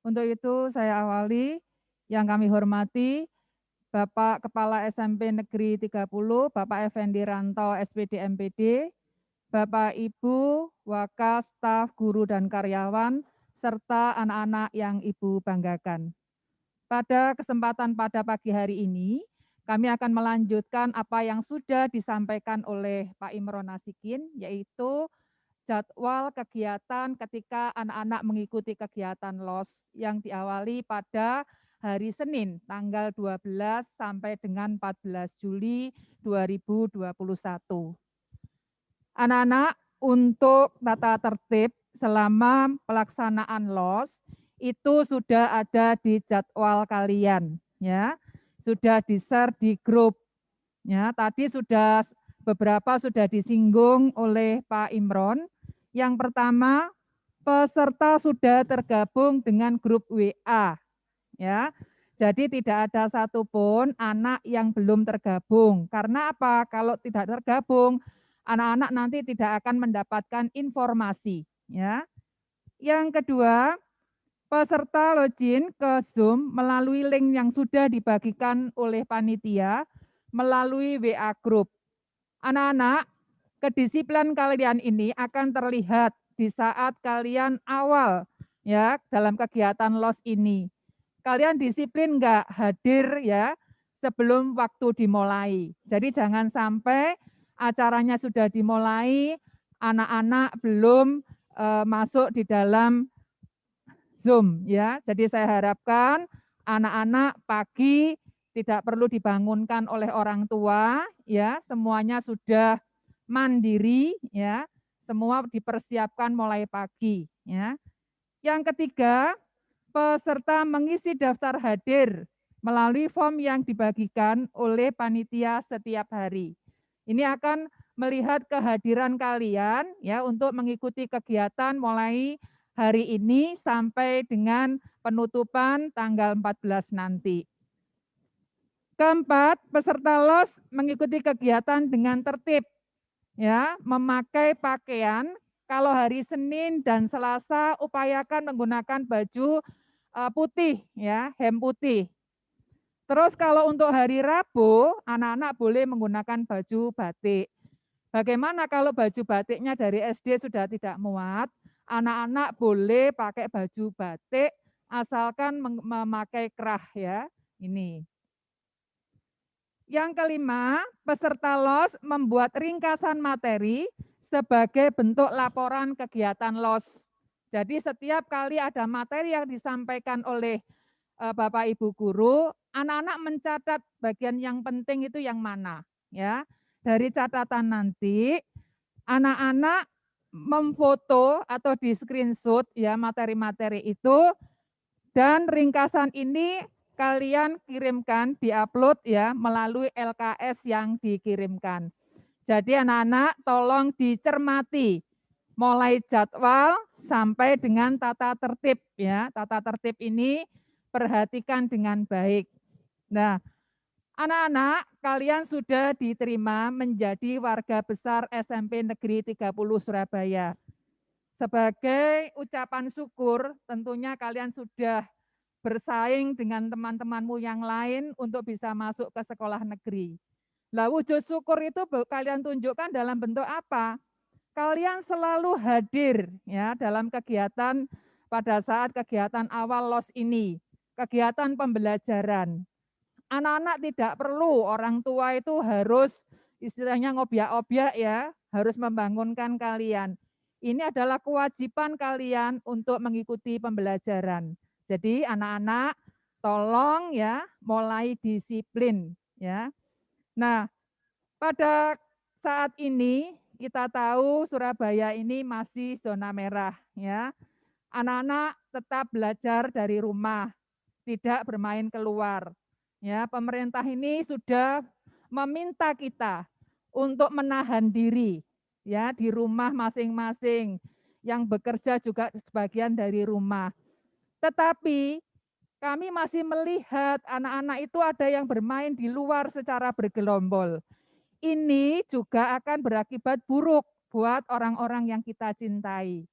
S4: Untuk itu saya awali, yang kami hormati Bapak Kepala SMP Negeri 30, Bapak Effendi Ranto SPD MPD, Bapak Ibu, Waka, staf, guru dan karyawan, serta anak-anak yang Ibu banggakan. Pada kesempatan pada pagi hari ini, kami akan melanjutkan apa yang sudah disampaikan oleh Pak Imron Nasikin, yaitu jadwal kegiatan ketika anak-anak mengikuti kegiatan LOS yang diawali pada hari Senin tanggal 12 sampai dengan 14 Juli 2021. Anak-anak, untuk tata tertib selama pelaksanaan LOS itu sudah ada di jadwal kalian, ya. Sudah di-share di grup. Ya, tadi beberapa sudah disinggung oleh Pak Imron. Yang pertama, peserta sudah tergabung dengan grup WA, ya. Jadi tidak ada satupun anak yang belum tergabung. Karena apa? Kalau tidak tergabung, anak-anak nanti tidak akan mendapatkan informasi, ya. Yang kedua, peserta login ke Zoom melalui link yang sudah dibagikan oleh panitia melalui WA Group. Anak-anak, kedisiplinan kalian ini akan terlihat di saat kalian awal ya dalam kegiatan LOS ini. Kalian disiplin enggak hadir ya sebelum waktu dimulai. Jadi jangan sampai acaranya sudah dimulai, anak-anak belum masuk di dalam Zoom ya. Jadi saya harapkan anak-anak pagi tidak perlu dibangunkan oleh orang tua ya, semuanya sudah mandiri ya, semua dipersiapkan mulai pagi ya. Yang ketiga, peserta mengisi daftar hadir melalui form yang dibagikan oleh panitia setiap hari. Ini akan melihat kehadiran kalian ya untuk mengikuti kegiatan mulai hari ini sampai dengan penutupan tanggal 14 nanti. Keempat, peserta LOS mengikuti kegiatan dengan tertib ya, memakai pakaian. Kalau hari Senin dan Selasa upayakan menggunakan baju putih ya, hem putih. Terus kalau untuk hari Rabu, anak-anak boleh menggunakan baju batik. Bagaimana kalau baju batiknya dari SD sudah tidak muat, anak-anak boleh pakai baju batik asalkan memakai kerah ya, ini. Yang kelima, peserta LOS membuat ringkasan materi sebagai bentuk laporan kegiatan LOS. Jadi setiap kali ada materi yang disampaikan oleh Bapak Ibu guru, anak-anak mencatat bagian yang penting itu yang mana, ya. Dari catatan nanti, anak-anak memfoto atau di screenshot ya materi-materi itu, dan ringkasan ini kalian kirimkan, diupload ya melalui LKS yang dikirimkan. Jadi anak-anak tolong dicermati mulai jadwal sampai dengan tata tertib ya. Tata tertib ini perhatikan dengan baik. Nah, anak-anak kalian sudah diterima menjadi warga besar SMP Negeri 30 Surabaya. Sebagai ucapan syukur, tentunya kalian sudah bersaing dengan teman-temanmu yang lain untuk bisa masuk ke sekolah negeri. Lah wujud syukur itu kalian tunjukkan dalam bentuk apa? Kalian selalu hadir ya dalam kegiatan pada saat kegiatan awal LOS ini, kegiatan pembelajaran. Anak-anak tidak perlu orang tua itu harus istilahnya ngobiak-obiak ya, harus membangunkan kalian. Ini adalah kewajiban kalian untuk mengikuti pembelajaran. Jadi anak-anak tolong ya mulai disiplin ya. Nah, pada saat ini kita tahu Surabaya ini masih zona merah ya. Anak-anak tetap belajar dari rumah, tidak bermain keluar. Ya, pemerintah ini sudah meminta kita untuk menahan diri ya di rumah masing-masing. Yang bekerja juga sebagian dari rumah. Tetapi kami masih melihat anak-anak itu ada yang bermain di luar secara bergerombol. Ini juga akan berakibat buruk buat orang-orang yang kita cintai.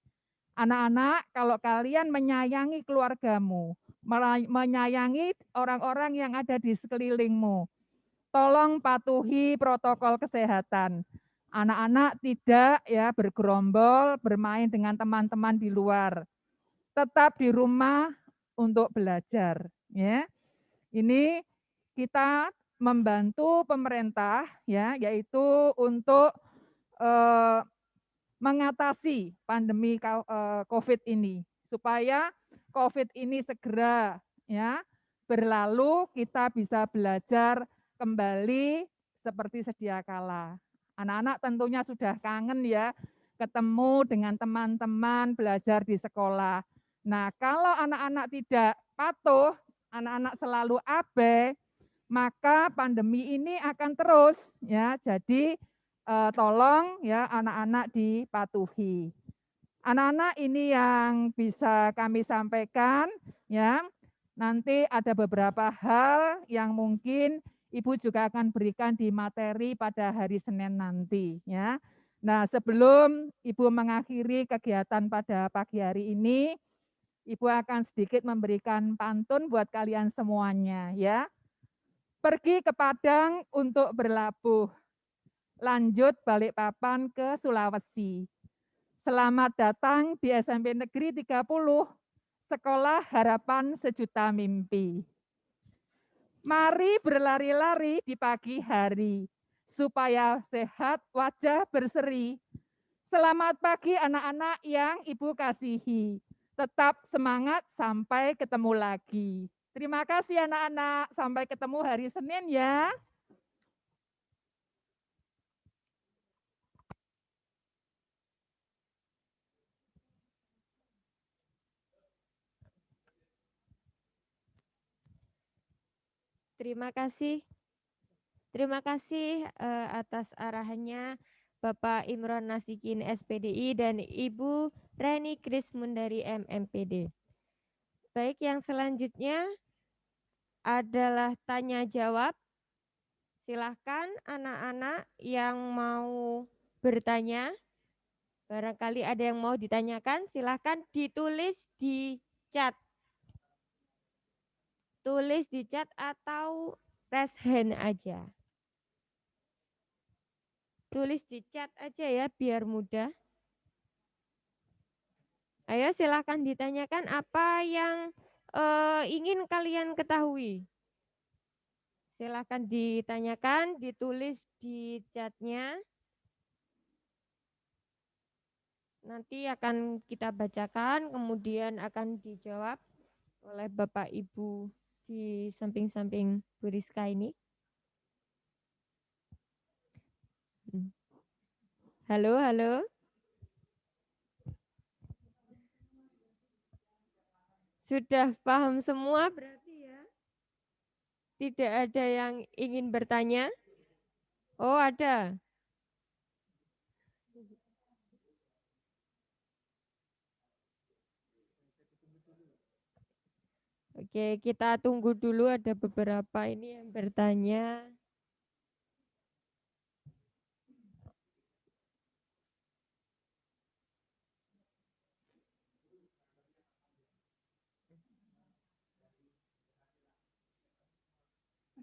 S4: Anak-anak, kalau kalian menyayangi keluargamu, menyayangi orang-orang yang ada di sekelilingmu, tolong patuhi protokol kesehatan. Anak-anak tidak ya bergerombol, bermain dengan teman-teman di luar. Tetap di rumah untuk belajar, ya. Ini kita membantu pemerintah ya, yaitu untuk mengatasi pandemi COVID ini supaya COVID ini segera ya berlalu, kita bisa belajar kembali seperti sedia kala. Anak-anak tentunya sudah kangen ya ketemu dengan teman-teman belajar di sekolah. Nah, kalau anak-anak tidak patuh, anak-anak selalu abai, maka pandemi ini akan terus ya. Jadi tolong ya anak-anak dipatuhi. Anak-anak ini yang bisa kami sampaikan ya. Nanti ada beberapa hal yang mungkin Ibu juga akan berikan di materi pada hari Senin nanti ya. Nah, sebelum Ibu mengakhiri kegiatan pada pagi hari ini, Ibu akan sedikit memberikan pantun buat kalian semuanya ya. Pergi ke Padang untuk berlabuh, lanjut Balikpapan ke Sulawesi. Selamat datang di SMP Negeri 30, Sekolah Harapan Sejuta Mimpi. Mari berlari-lari di pagi hari, supaya sehat wajah berseri. Selamat pagi anak-anak yang Ibu kasihi. Tetap semangat sampai ketemu lagi. Terima kasih anak-anak, sampai ketemu hari Senin ya.
S2: Terima kasih. Terima kasih atas arahannya Bapak Imron Nasikin SPDI dan Ibu Reni Krismundari MMPD. Baik, yang selanjutnya adalah tanya jawab. Silahkan anak-anak yang mau bertanya. Barangkali ada yang mau ditanyakan, silahkan ditulis di chat. Tulis di chat atau raise hand aja. Tulis di chat aja ya, biar mudah. Ayo silahkan ditanyakan apa yang ingin kalian ketahui. Silahkan ditanyakan, ditulis di chatnya. Nanti akan kita bacakan, kemudian akan dijawab oleh Bapak Ibu di samping-samping Bu Rizka ini. Halo, halo. Sudah paham semua berarti ya? Tidak ada yang ingin bertanya? Oh, ada. Oke, kita tunggu dulu, ada beberapa ini yang bertanya.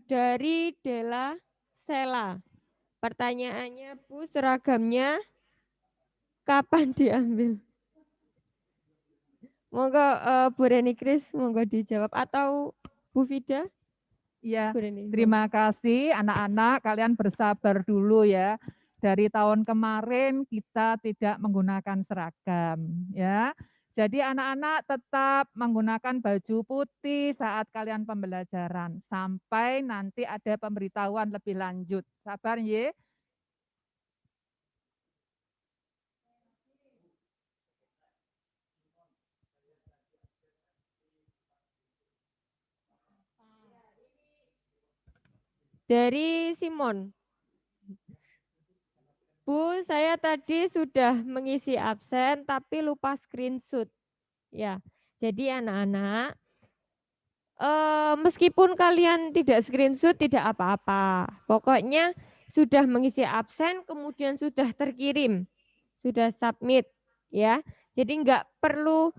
S2: Dari Dela Sela. Pertanyaannya, Bu, seragamnya kapan diambil? Monggo Bu Reni Kris, monggo dijawab atau Bu Fida?
S4: Iya,
S2: Bu Reni, monggo.
S4: terima kasih anak-anak, kalian bersabar dulu ya. Dari tahun kemarin kita tidak menggunakan seragam ya. Jadi anak-anak tetap menggunakan baju putih saat kalian pembelajaran sampai nanti ada pemberitahuan lebih lanjut. Sabar ya.
S2: Dari Simon. Bu, saya tadi sudah mengisi absen tapi lupa screenshot. Ya, jadi anak-anak, meskipun kalian tidak screenshot tidak apa-apa. Pokoknya sudah mengisi absen kemudian sudah terkirim, sudah submit, ya. Jadi enggak perlu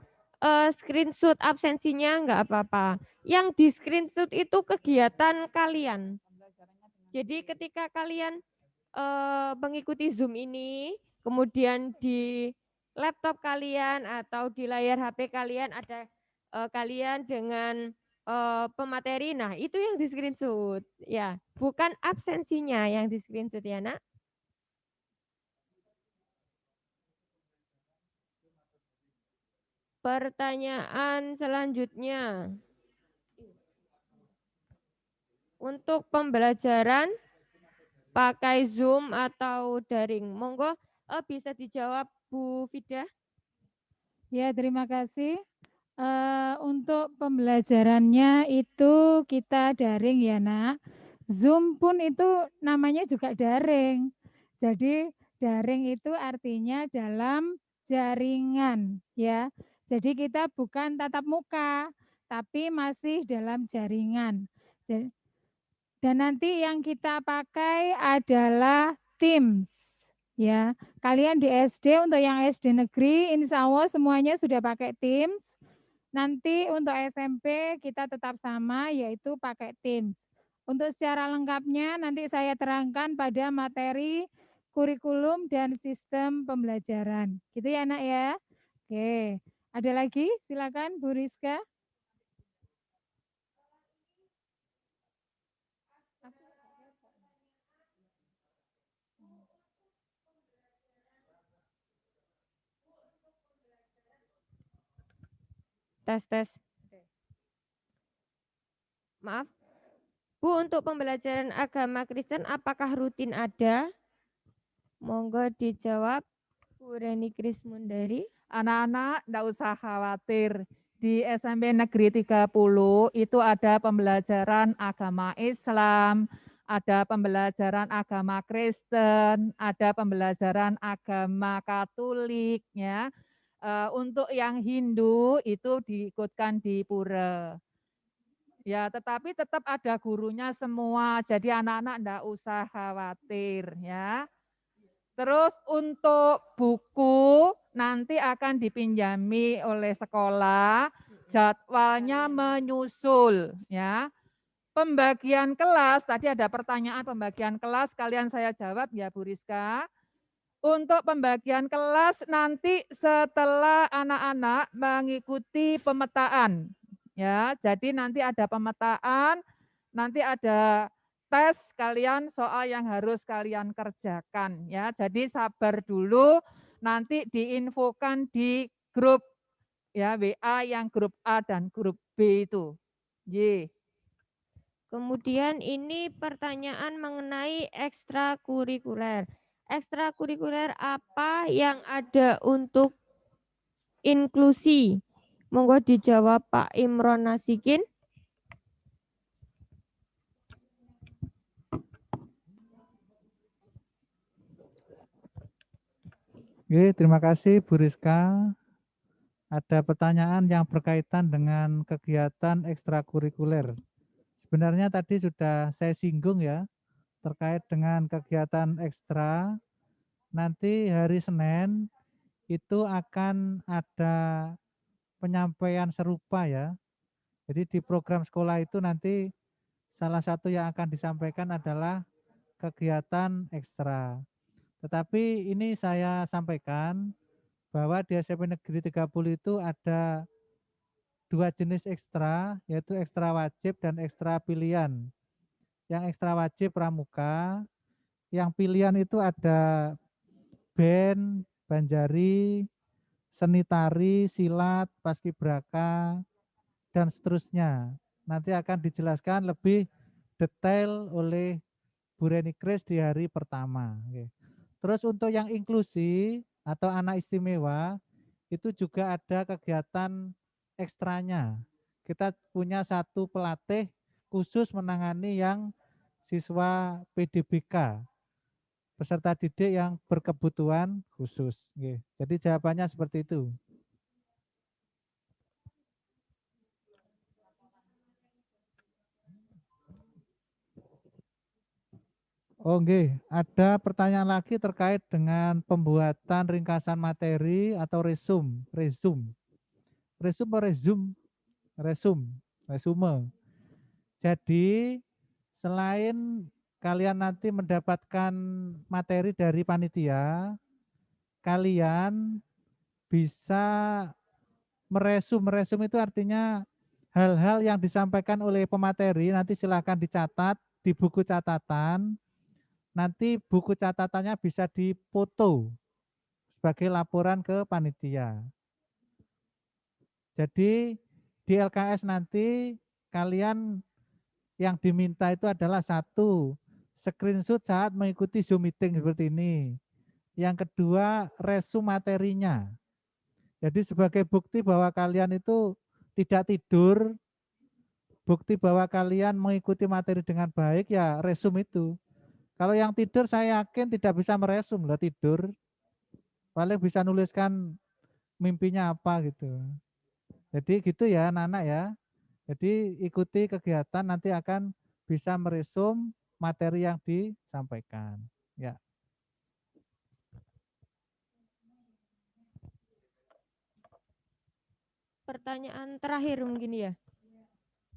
S2: screenshot absensinya, enggak apa-apa. Yang di screenshot itu kegiatan kalian. Jadi ketika kalian mengikuti Zoom ini, kemudian di laptop kalian atau di layar HP kalian ada kalian dengan pemateri, nah itu yang di screenshot, ya, bukan absensinya yang di screenshot ya nak. Pertanyaan selanjutnya. Untuk pembelajaran pakai Zoom atau daring, monggo bisa dijawab Bu Fida.
S5: Ya, terima kasih. Untuk pembelajarannya itu kita daring ya nak. Zoom pun itu namanya juga daring. Jadi daring itu artinya dalam jaringan ya. Jadi kita bukan tatap muka, tapi masih dalam jaringan. Dan nanti yang kita pakai adalah Teams ya. Kalian di SD, untuk yang SD negeri insya Allah semuanya sudah pakai Teams. Nanti untuk SMP kita tetap sama yaitu pakai Teams. Untuk secara lengkapnya nanti saya terangkan pada materi kurikulum dan sistem pembelajaran. Gitu ya nak ya. Oke, ada lagi? Silakan Bu Rizka.
S2: Tes. Maaf. Bu, untuk pembelajaran agama Kristen apakah rutin ada? Monggo dijawab Bu Reni Krismundari.
S4: Anak-anak enggak usah khawatir. Di SMP Negeri 30 itu ada pembelajaran agama Islam, ada pembelajaran agama Kristen, ada pembelajaran agama Katolik ya. Untuk yang Hindu itu diikutkan di pura. Ya, tetapi tetap ada gurunya semua. Jadi anak-anak enggak usah khawatir ya. Terus untuk buku nanti akan dipinjami oleh sekolah, jadwalnya menyusul ya. Pembagian kelas, tadi ada pertanyaan pembagian kelas, kalian saya jawab ya Bu Rizka. Untuk pembagian kelas nanti setelah anak-anak mengikuti pemetaan. Ya, jadi nanti ada pemetaan, nanti ada tes kalian soal yang harus kalian kerjakan ya. Jadi sabar dulu, nanti diinfokan di grup ya WA yang grup A dan grup B itu. Y.
S2: Kemudian ini pertanyaan mengenai ekstrakurikuler. Ekstrakurikuler apa yang ada untuk inklusi? Monggo dijawab Pak Imron Nasikin.
S3: Oke, terima kasih Bu Rizka. Ada pertanyaan yang berkaitan dengan kegiatan ekstrakurikuler. Sebenarnya tadi sudah saya singgung ya, terkait dengan kegiatan ekstra. Nanti hari Senin itu akan ada penyampaian serupa ya. Jadi di program sekolah itu nanti salah satu yang akan disampaikan adalah kegiatan ekstra. Tetapi ini saya sampaikan bahwa di SMP Negeri 30 itu ada dua jenis ekstra, yaitu ekstra wajib dan ekstra pilihan. Yang ekstra wajib pramuka, yang pilihan itu ada band, banjari, seni tari, silat, paskibraka, dan seterusnya. Nanti akan dijelaskan lebih detail oleh Bu Reni Kris di hari pertama. Terus untuk yang inklusi atau anak istimewa, itu juga ada kegiatan ekstranya. Kita punya satu pelatih khusus menangani yang siswa PDBK, peserta didik yang berkebutuhan khusus. Jadi jawabannya seperti itu. Oh nggih, ada pertanyaan lagi terkait dengan pembuatan ringkasan materi atau resume. Resume. Jadi selain kalian nanti mendapatkan materi dari panitia, kalian bisa meresum itu artinya hal-hal yang disampaikan oleh pemateri nanti silakan dicatat di buku catatan. Nanti buku catatannya bisa dipoto sebagai laporan ke panitia. Jadi di LKS nanti kalian yang diminta itu adalah satu, screenshot saat mengikuti Zoom meeting seperti ini. Yang kedua, resume materinya. Jadi sebagai bukti bahwa kalian itu tidak tidur, bukti bahwa kalian mengikuti materi dengan baik, ya resume itu. Kalau yang tidur saya yakin tidak bisa meresum lah tidur. Paling bisa nuliskan mimpinya apa gitu. Jadi gitu ya anak-anak ya. Jadi ikuti kegiatan nanti akan bisa meresum materi yang disampaikan. Ya.
S2: Pertanyaan terakhir mungkin ya.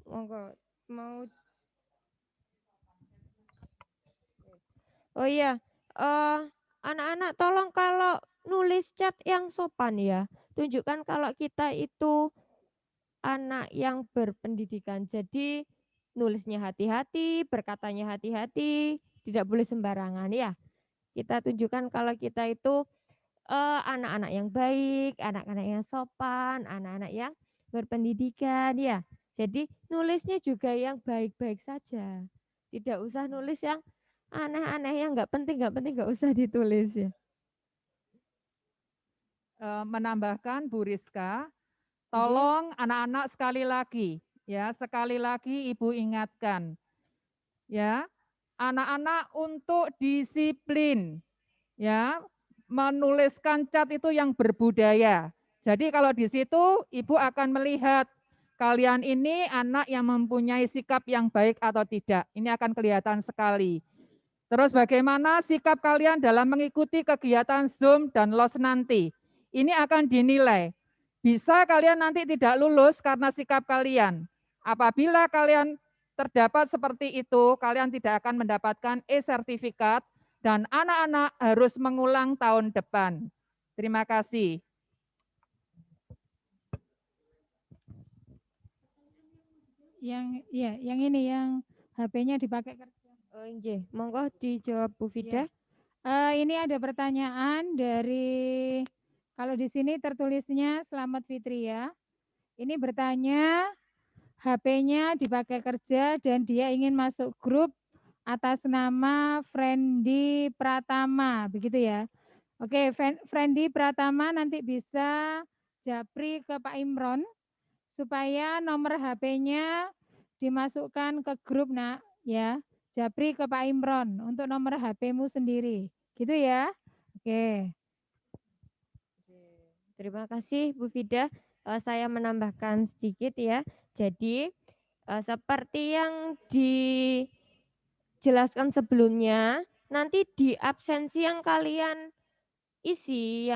S2: Monggo mau. Oh iya, anak-anak tolong kalau nulis chat yang sopan ya. Tunjukkan kalau kita itu anak yang berpendidikan. Jadi nulisnya hati-hati, berkatanya hati-hati, tidak boleh sembarangan ya. Kita tunjukkan kalau kita itu anak-anak yang baik, anak-anak yang sopan, anak-anak yang berpendidikan ya. Jadi nulisnya juga yang baik-baik saja. Tidak usah nulis yang aneh-aneh yang nggak penting nggak usah ditulis ya.
S4: Menambahkan Bu Rizka, tolong anak-anak sekali lagi Ibu ingatkan ya, anak-anak untuk disiplin ya, menuliskan chat itu yang berbudaya. Jadi kalau di situ Ibu akan melihat kalian ini anak yang mempunyai sikap yang baik atau tidak. Ini akan kelihatan sekali. Terus bagaimana sikap kalian dalam mengikuti kegiatan Zoom dan LOS nanti? Ini akan dinilai. Bisa kalian nanti tidak lulus karena sikap kalian. Apabila kalian terdapat seperti itu, kalian tidak akan mendapatkan e-sertifikat dan anak-anak harus mengulang tahun depan. Terima kasih.
S5: Yang ini yang HP-nya dipakai kerja.
S2: Oh nggih, monggo dijawab Bu Fida.
S5: Ini ada pertanyaan dari, kalau di sini tertulisnya Selamat Fitri ya. Ini bertanya, HP-nya dipakai kerja dan dia ingin masuk grup atas nama Friendy Pratama, begitu ya. Oke, Friendy Pratama nanti bisa japri ke Pak Imron supaya nomor HP-nya dimasukkan ke grup nak ya. Japri ke Pak Imron untuk nomor HP-mu sendiri. Gitu ya. Oke.
S2: Terima kasih Bu Fida. Saya menambahkan sedikit ya. Jadi seperti yang dijelaskan sebelumnya, nanti di absensi yang kalian isi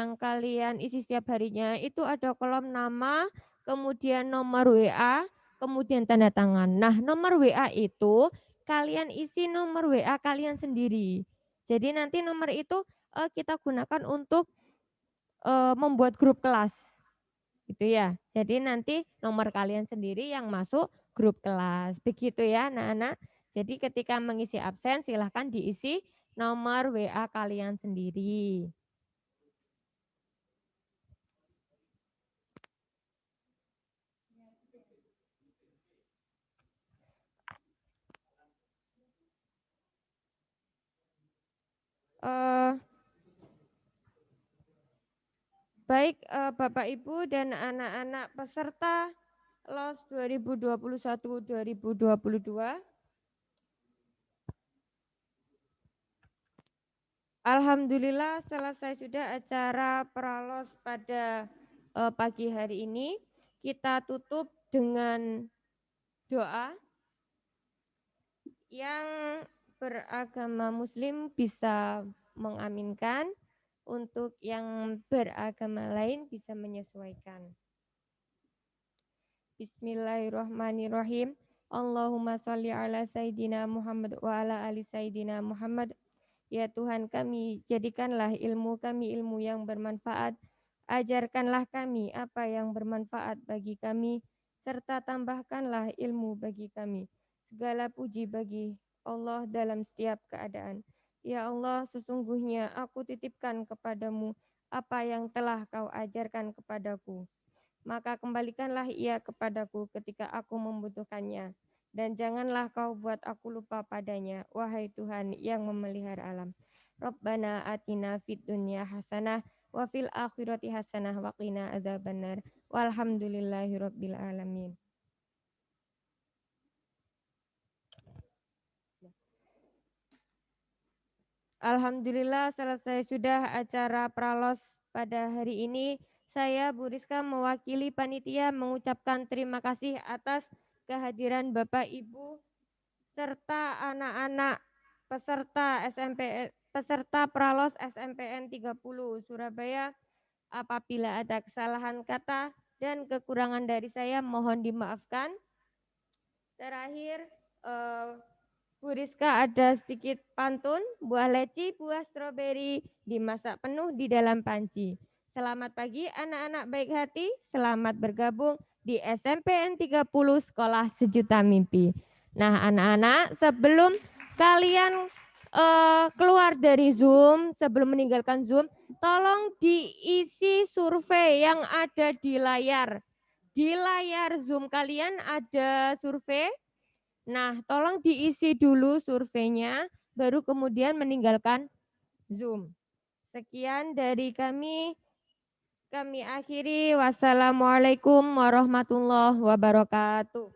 S2: setiap harinya itu ada kolom nama, kemudian nomor WA, kemudian tanda tangan. Nah, nomor WA itu kalian isi nomor WA kalian sendiri. Jadi nanti nomor itu kita gunakan untuk membuat grup kelas. Gitu ya. Jadi nanti nomor kalian sendiri yang masuk grup kelas. Begitu ya anak-anak. Jadi ketika mengisi absen silahkan diisi nomor WA kalian sendiri. Baik Bapak Ibu dan anak-anak peserta LOS 2021-2022. Alhamdulillah selesai sudah acara pralos pada pagi hari ini. Kita tutup dengan doa. Yang beragama Muslim bisa mengaminkan, untuk yang beragama lain bisa menyesuaikan. Bismillahirrahmanirrahim. Allahumma sholli ala Sayyidina Muhammad wa ala ali Sayyidina Muhammad. Ya Tuhan kami, jadikanlah ilmu kami ilmu yang bermanfaat. Ajarkanlah kami apa yang bermanfaat bagi kami, serta tambahkanlah ilmu bagi kami. Segala puji bagi Allah dalam setiap keadaan. Ya Allah, sesungguhnya aku titipkan kepadamu apa yang telah kau ajarkan kepadaku. Maka kembalikanlah ia kepadaku ketika aku membutuhkannya. Dan janganlah kau buat aku lupa padanya, wahai Tuhan yang memelihara alam. Rabbana atina fid dunya hasanah wa fil akhirati hasanah wa qina adzabannar. Walhamdulillahirabbil alamin. Alhamdulillah selesai sudah acara pralos pada hari ini. Saya Bu Rizka mewakili panitia mengucapkan terima kasih atas kehadiran Bapak Ibu serta anak-anak peserta pralos SMPN 30 Surabaya. Apabila ada kesalahan kata dan kekurangan dari saya mohon dimaafkan. Terakhir Bu Rizka ada sedikit pantun, buah leci, buah stroberi dimasak penuh di dalam panci. Selamat pagi anak-anak baik hati, selamat bergabung di SMPN 30 Sekolah Sejuta Mimpi. Nah anak-anak sebelum kalian keluar dari Zoom, sebelum meninggalkan Zoom, tolong diisi survei yang ada di layar. Di layar Zoom kalian ada survei. Nah, tolong diisi dulu surveinya, baru kemudian meninggalkan Zoom. Sekian dari kami akhiri. Wassalamualaikum warahmatullahi wabarakatuh.